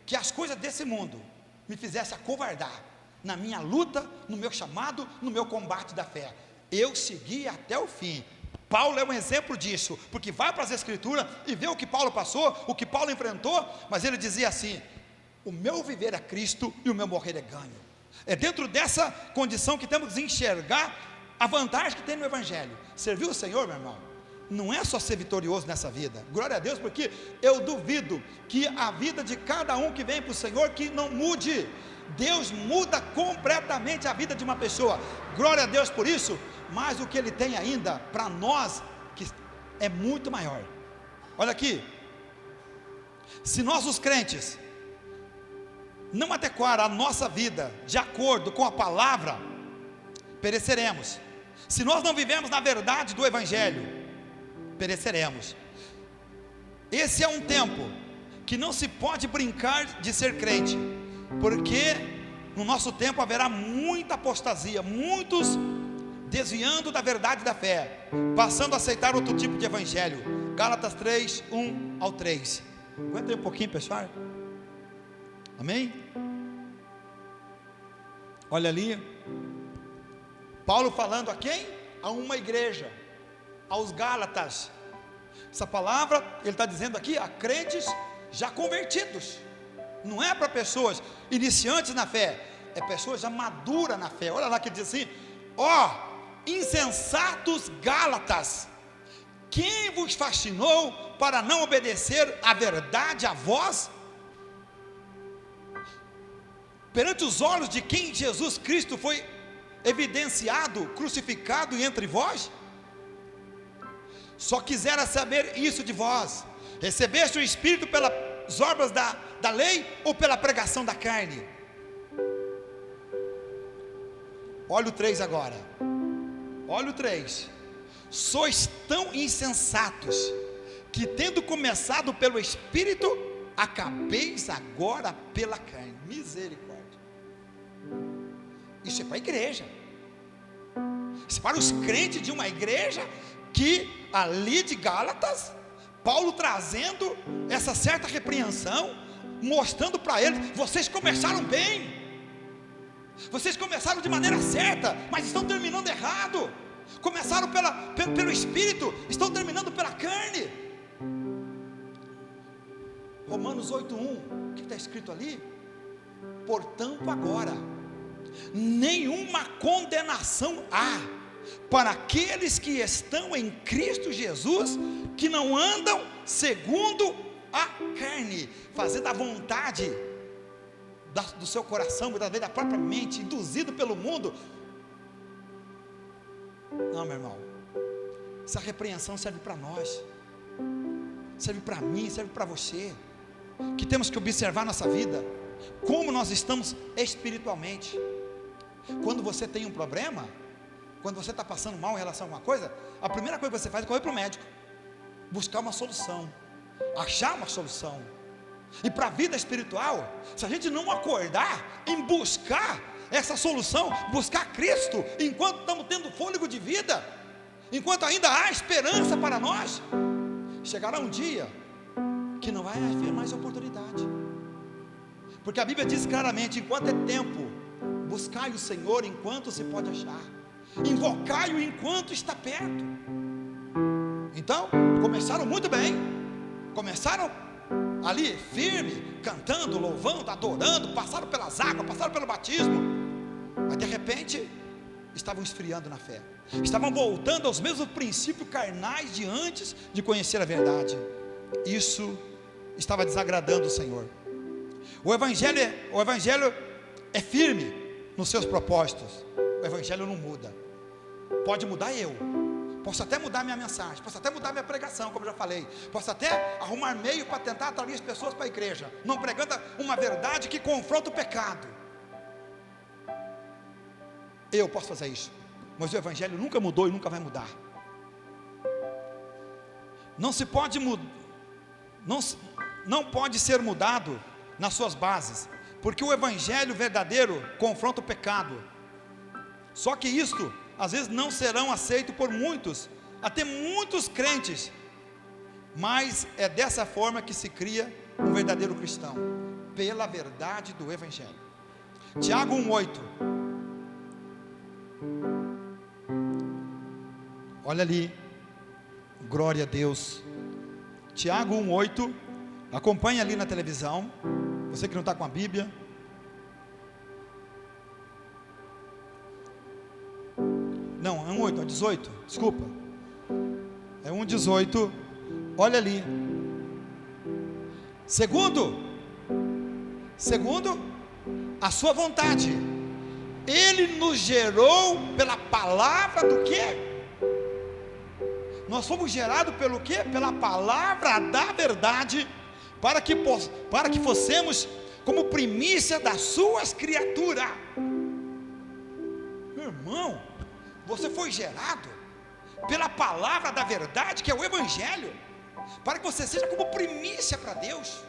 que as coisas desse mundo me fizessem acovardar na minha luta, no meu chamado, no meu combate da fé. Eu segui até o fim. Paulo é um exemplo disso, porque vai para as Escrituras e vê o que Paulo passou, o que Paulo enfrentou, mas ele dizia assim: o meu viver é Cristo e o meu morrer é ganho. É dentro dessa condição que temos que enxergar a vantagem que tem no Evangelho. Servir o Senhor, meu irmão, não é só ser vitorioso nessa vida. Glória a Deus, porque eu duvido que a vida de cada um que vem para o Senhor que não mude. Deus muda completamente a vida de uma pessoa. Glória a Deus por isso. Mas o que Ele tem ainda para nós que é muito maior. Olha aqui, se nós os crentes não adequar a nossa vida de acordo com a palavra, pereceremos. Se nós não vivemos na verdade do Evangelho, pereceremos. Esse é um tempo que não se pode brincar de ser crente, porque no nosso tempo haverá muita apostasia, muitos desviando da verdade da fé, passando a aceitar outro tipo de evangelho. Gálatas 3, 1 ao 3. Aguenta aí um pouquinho, pessoal. Amém? Olha ali, Paulo falando a quem? A uma igreja, aos Gálatas. Essa palavra, ele está dizendo aqui, a crentes já convertidos. Não é para pessoas iniciantes na fé, é pessoas já maduras na fé. Olha lá que ele diz assim: ó, insensatos Gálatas, quem vos fascinou para não obedecer a verdade a vós? Perante os olhos de quem Jesus Cristo foi evidenciado, crucificado entre vós? Só quisera saber isso de vós: recebeste o Espírito pelas obras da lei ou pela pregação da carne? Olha o 3 agora. Olha o 3. Sois tão insensatos, que tendo começado pelo Espírito, acabeis agora pela carne. Misericórdia. Isso é para a igreja. Isso é para os crentes de uma igreja que ali de Gálatas, Paulo trazendo essa certa repreensão, mostrando para eles: vocês começaram bem, vocês começaram de maneira certa, mas estão terminando errado. Começaram pelo Espírito, estão terminando pela carne. Romanos 8:1, o que está escrito ali? Portanto agora, nenhuma condenação há para aqueles que estão em Cristo Jesus, que não andam segundo a carne, fazendo a vontade do seu coração, da própria mente, induzido pelo mundo. Não, meu irmão, essa repreensão serve para nós, serve para mim, serve para você, que temos que observar nossa vida, como nós estamos espiritualmente. Quando você tem um problema, quando você está passando mal em relação a alguma coisa, a primeira coisa que você faz é correr para o médico, buscar uma solução, achar uma solução. E para a vida espiritual, se a gente não acordar em buscar essa solução, buscar Cristo, enquanto estamos tendo fôlego de vida, enquanto ainda há esperança para nós, chegará um dia que não vai haver mais oportunidade, porque a Bíblia diz claramente: enquanto é tempo, buscai o Senhor enquanto se pode achar, invocai-o enquanto está perto. Então, começaram muito bem, começaram ali firme, cantando, louvando, adorando, passaram pelas águas, passaram pelo batismo, mas de repente estavam esfriando na fé, estavam voltando aos mesmos princípios carnais de antes de conhecer a verdade. Isso estava desagradando o Senhor. O Evangelho é firme nos seus propósitos. O Evangelho não muda. Pode mudar eu, posso até mudar minha mensagem, posso até mudar minha pregação, como eu já falei, posso até arrumar meio para tentar atrair as pessoas para a igreja, não pregando uma verdade que confronta o pecado. Eu posso fazer isso, mas o Evangelho nunca mudou e nunca vai mudar. Não se pode mudar, não pode ser mudado nas suas bases, porque o Evangelho verdadeiro confronta o pecado. Só que isto às vezes não serão aceitos por muitos, até muitos crentes, mas é dessa forma que se cria um verdadeiro cristão, pela verdade do Evangelho. Tiago 1:8, olha ali, glória a Deus. Tiago 1:8, acompanha ali na televisão, você que não está com a Bíblia. Não, é 1:8, é 18, desculpa. É 1:18, olha ali. Segundo a sua vontade, Ele nos gerou pela palavra do quê? Nós fomos gerados pelo quê? Pela palavra da verdade, para que fossemos como primícia das suas criaturas. Meu irmão, você foi gerado pela palavra da verdade, que é o Evangelho, para que você seja como primícia para Deus.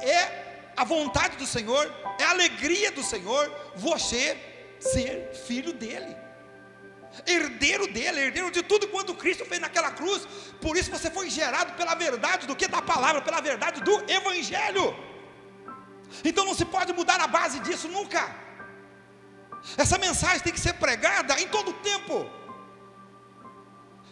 É a vontade do Senhor, é a alegria do Senhor, você ser filho dele, herdeiro dele, herdeiro de tudo quanto Cristo fez naquela cruz. Por isso você foi gerado pela verdade do que? Da palavra, pela verdade do Evangelho. Então não se pode mudar a base disso nunca. Essa mensagem tem que ser pregada em todo o tempo,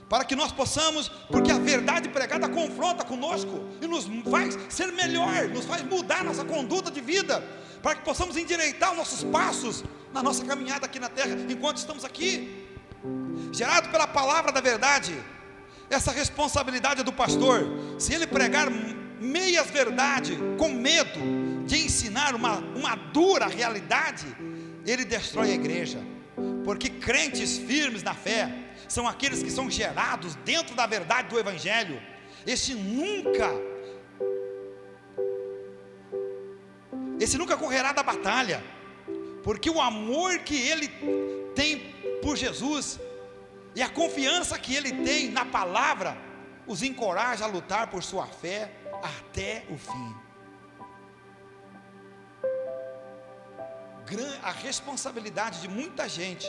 para que nós possamos, porque a verdade pregada confronta conosco e nos faz ser melhor, nos faz mudar nossa conduta de vida, para que possamos endireitar os nossos passos na nossa caminhada aqui na terra, enquanto estamos aqui. Gerado pela palavra da verdade, essa responsabilidade é do pastor. Se ele pregar meias verdade, com medo de ensinar uma dura realidade, ele destrói a igreja, porque crentes firmes na fé são aqueles que são gerados dentro da verdade do Evangelho. Esse nunca correrá da batalha, porque o amor que ele tem por Jesus e a confiança que ele tem na palavra os encoraja a lutar por sua fé até o fim. A responsabilidade de muita gente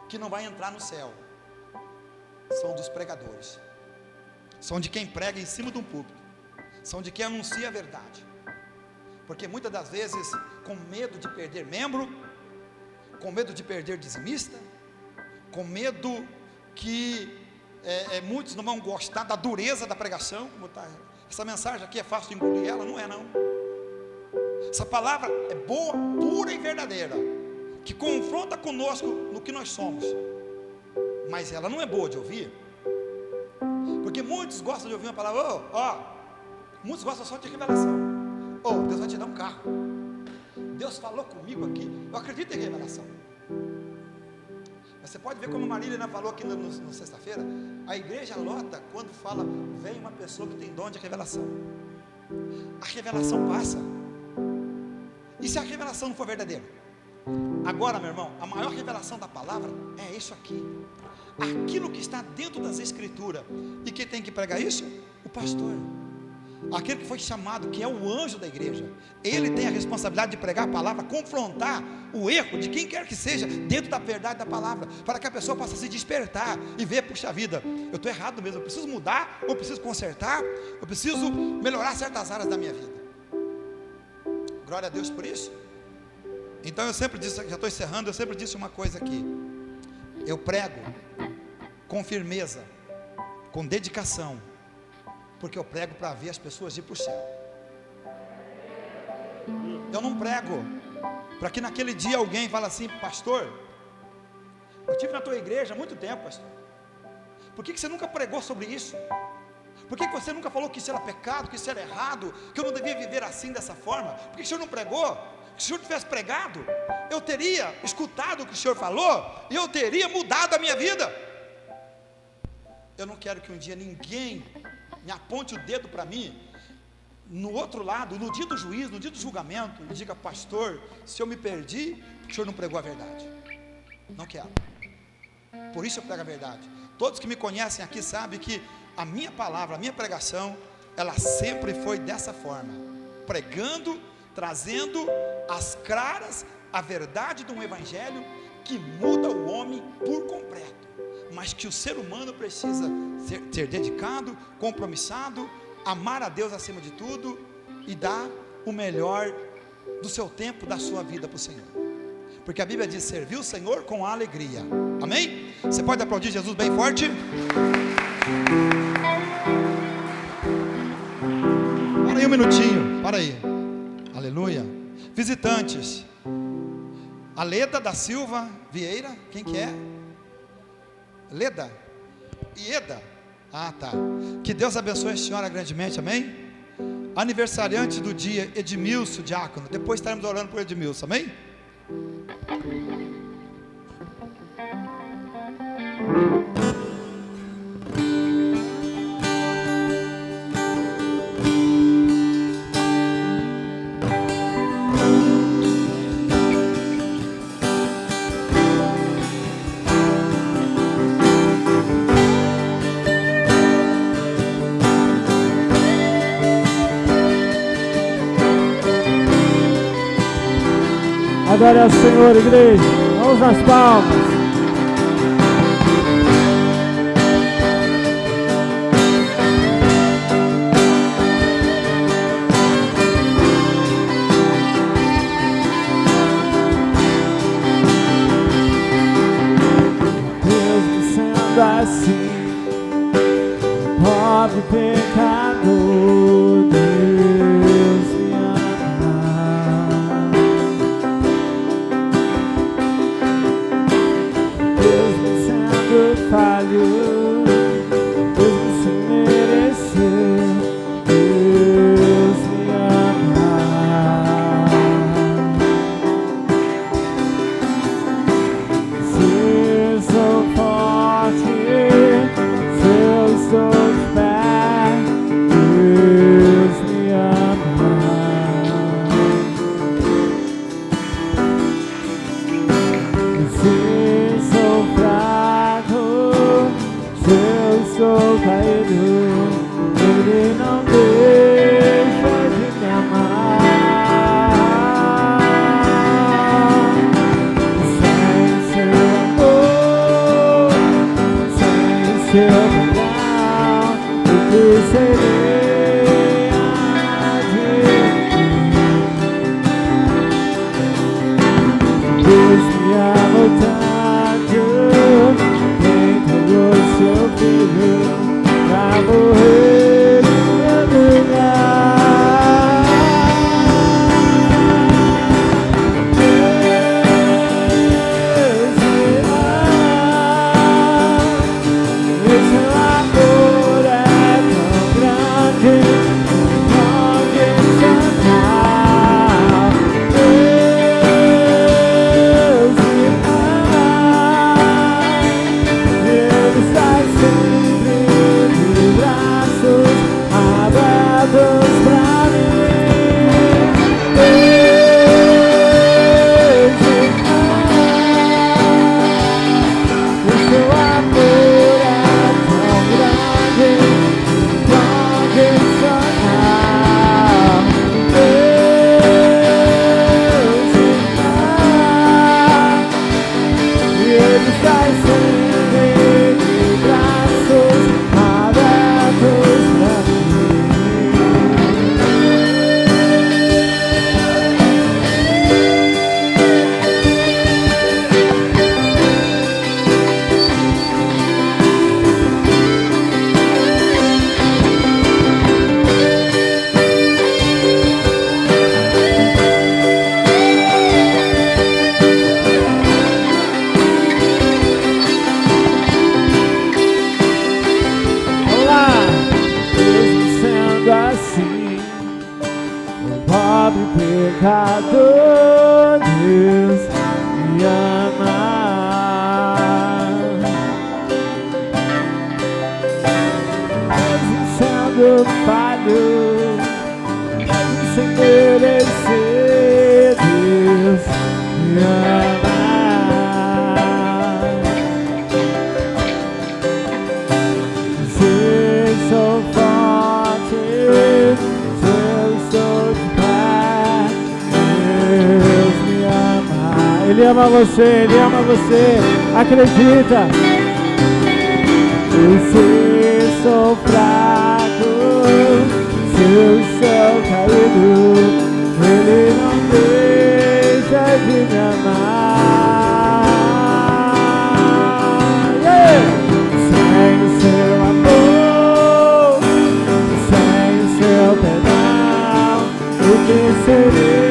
que não vai entrar no céu são dos pregadores, são de quem prega em cima de um púlpito, são de quem anuncia a verdade, porque muitas das vezes com medo de perder membro, com medo de perder dizimista, com medo que muitos não vão gostar da dureza da pregação, como tá, essa mensagem aqui é fácil de engolir ela, não é não. Essa palavra é boa, pura e verdadeira, que confronta conosco no que nós somos, mas ela não é boa de ouvir, porque muitos gostam de ouvir uma palavra, muitos gostam só de revelação. Deus vai te dar um carro, Deus falou comigo aqui, eu acredito em revelação. Você pode ver como a Marília falou aqui no sexta-feira, a igreja lota quando fala, vem uma pessoa que tem dom de revelação. A revelação passa. E se a revelação não for verdadeira? Agora, meu irmão, a maior revelação da palavra é isso aqui, aquilo que está dentro das escrituras. E quem tem que pregar isso? O pastor, aquele que foi chamado, que é o anjo da igreja. Ele tem a responsabilidade de pregar a palavra, confrontar o erro de quem quer que seja dentro da verdade da palavra, para que a pessoa possa se despertar e ver, puxa vida, eu estou errado mesmo, eu preciso mudar, eu preciso consertar, eu preciso melhorar certas áreas da minha vida. Glória a Deus por isso. Então eu sempre disse, já estou encerrando, eu sempre disse uma coisa aqui, eu prego com firmeza, com dedicação, porque eu prego para ver as pessoas ir para o céu. Eu não prego para que naquele dia alguém fale assim, pastor, eu estive na tua igreja há muito tempo, pastor, por que você nunca pregou sobre isso? Por que você nunca falou que isso era pecado, que isso era errado, que eu não devia viver assim, dessa forma? Por que o senhor não pregou? Se o senhor tivesse pregado, eu teria escutado o que o senhor falou e eu teria mudado a minha vida. Eu não quero que um dia ninguém me aponte o dedo para mim, no outro lado, no dia do juízo, no dia do julgamento, e diga, pastor, se eu me perdi, porque o senhor não pregou a verdade. Não quero. Por isso eu prego a verdade. Todos que me conhecem aqui sabem que a minha palavra, a minha pregação, ela sempre foi dessa forma, pregando, trazendo às claras a verdade de um evangelho que muda o homem por completo, mas que o ser humano precisa ser dedicado, compromissado, amar a Deus acima de tudo e dar o melhor do seu tempo, da sua vida para o Senhor, porque a Bíblia diz, servir o Senhor com alegria. Amém? Você pode aplaudir Jesus bem forte? Para aí um minutinho, para aí. Aleluia. Visitantes, a Leda da Silva Vieira, quem que é? Leda? Ieda? Ah, tá. Que Deus abençoe a senhora grandemente, amém? Aniversariante do dia, Edmilson, diácono. Depois estaremos orando por Edmilson, amém? Adore ao Senhor, igreja. Vamos nas palmas. Deus me sendo assim, pobre pecador, Deus me ama. Mesmo sendo falho, mesmo sem merecer, Deus me ama. Ele ama você, Ele ama você, acredita. Eu sou fraco, se eu sou caído, Ele não deixa de me amar. Sem seu amor, sem seu perdão, o que seria?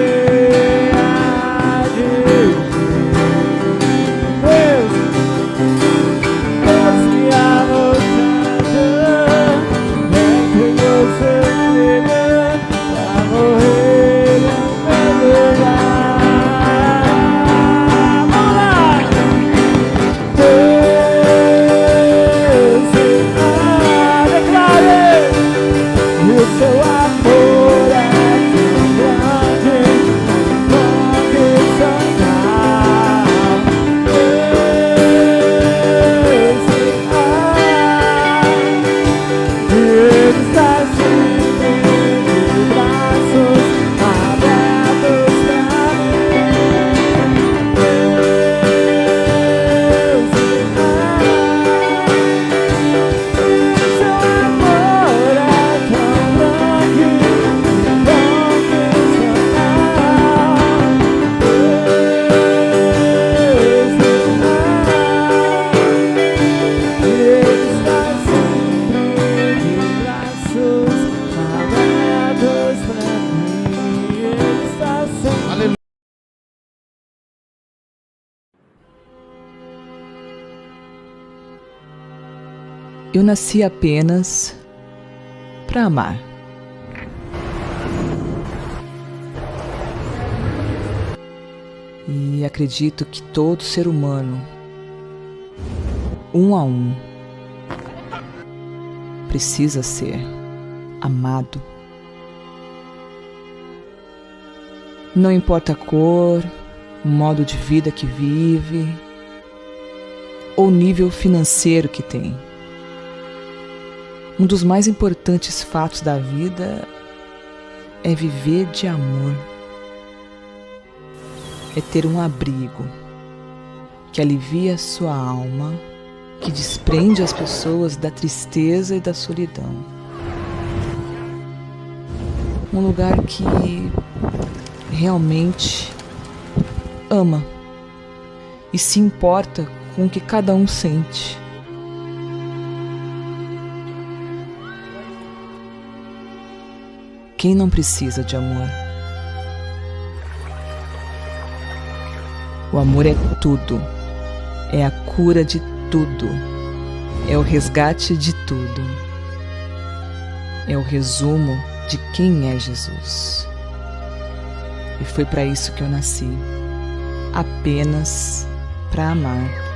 Eu nasci apenas para amar. E acredito que todo ser humano, um a um, precisa ser amado. Não importa a cor, o modo de vida que vive, ou o nível financeiro que tem. Um dos mais importantes fatos da vida é viver de amor. É ter um abrigo que alivia a sua alma, que desprende as pessoas da tristeza e da solidão. Um lugar que realmente ama e se importa com o que cada um sente. Quem não precisa de amor? O amor é tudo, é a cura de tudo, é o resgate de tudo, é o resumo de quem é Jesus. E foi para isso que eu nasci, apenas para amar.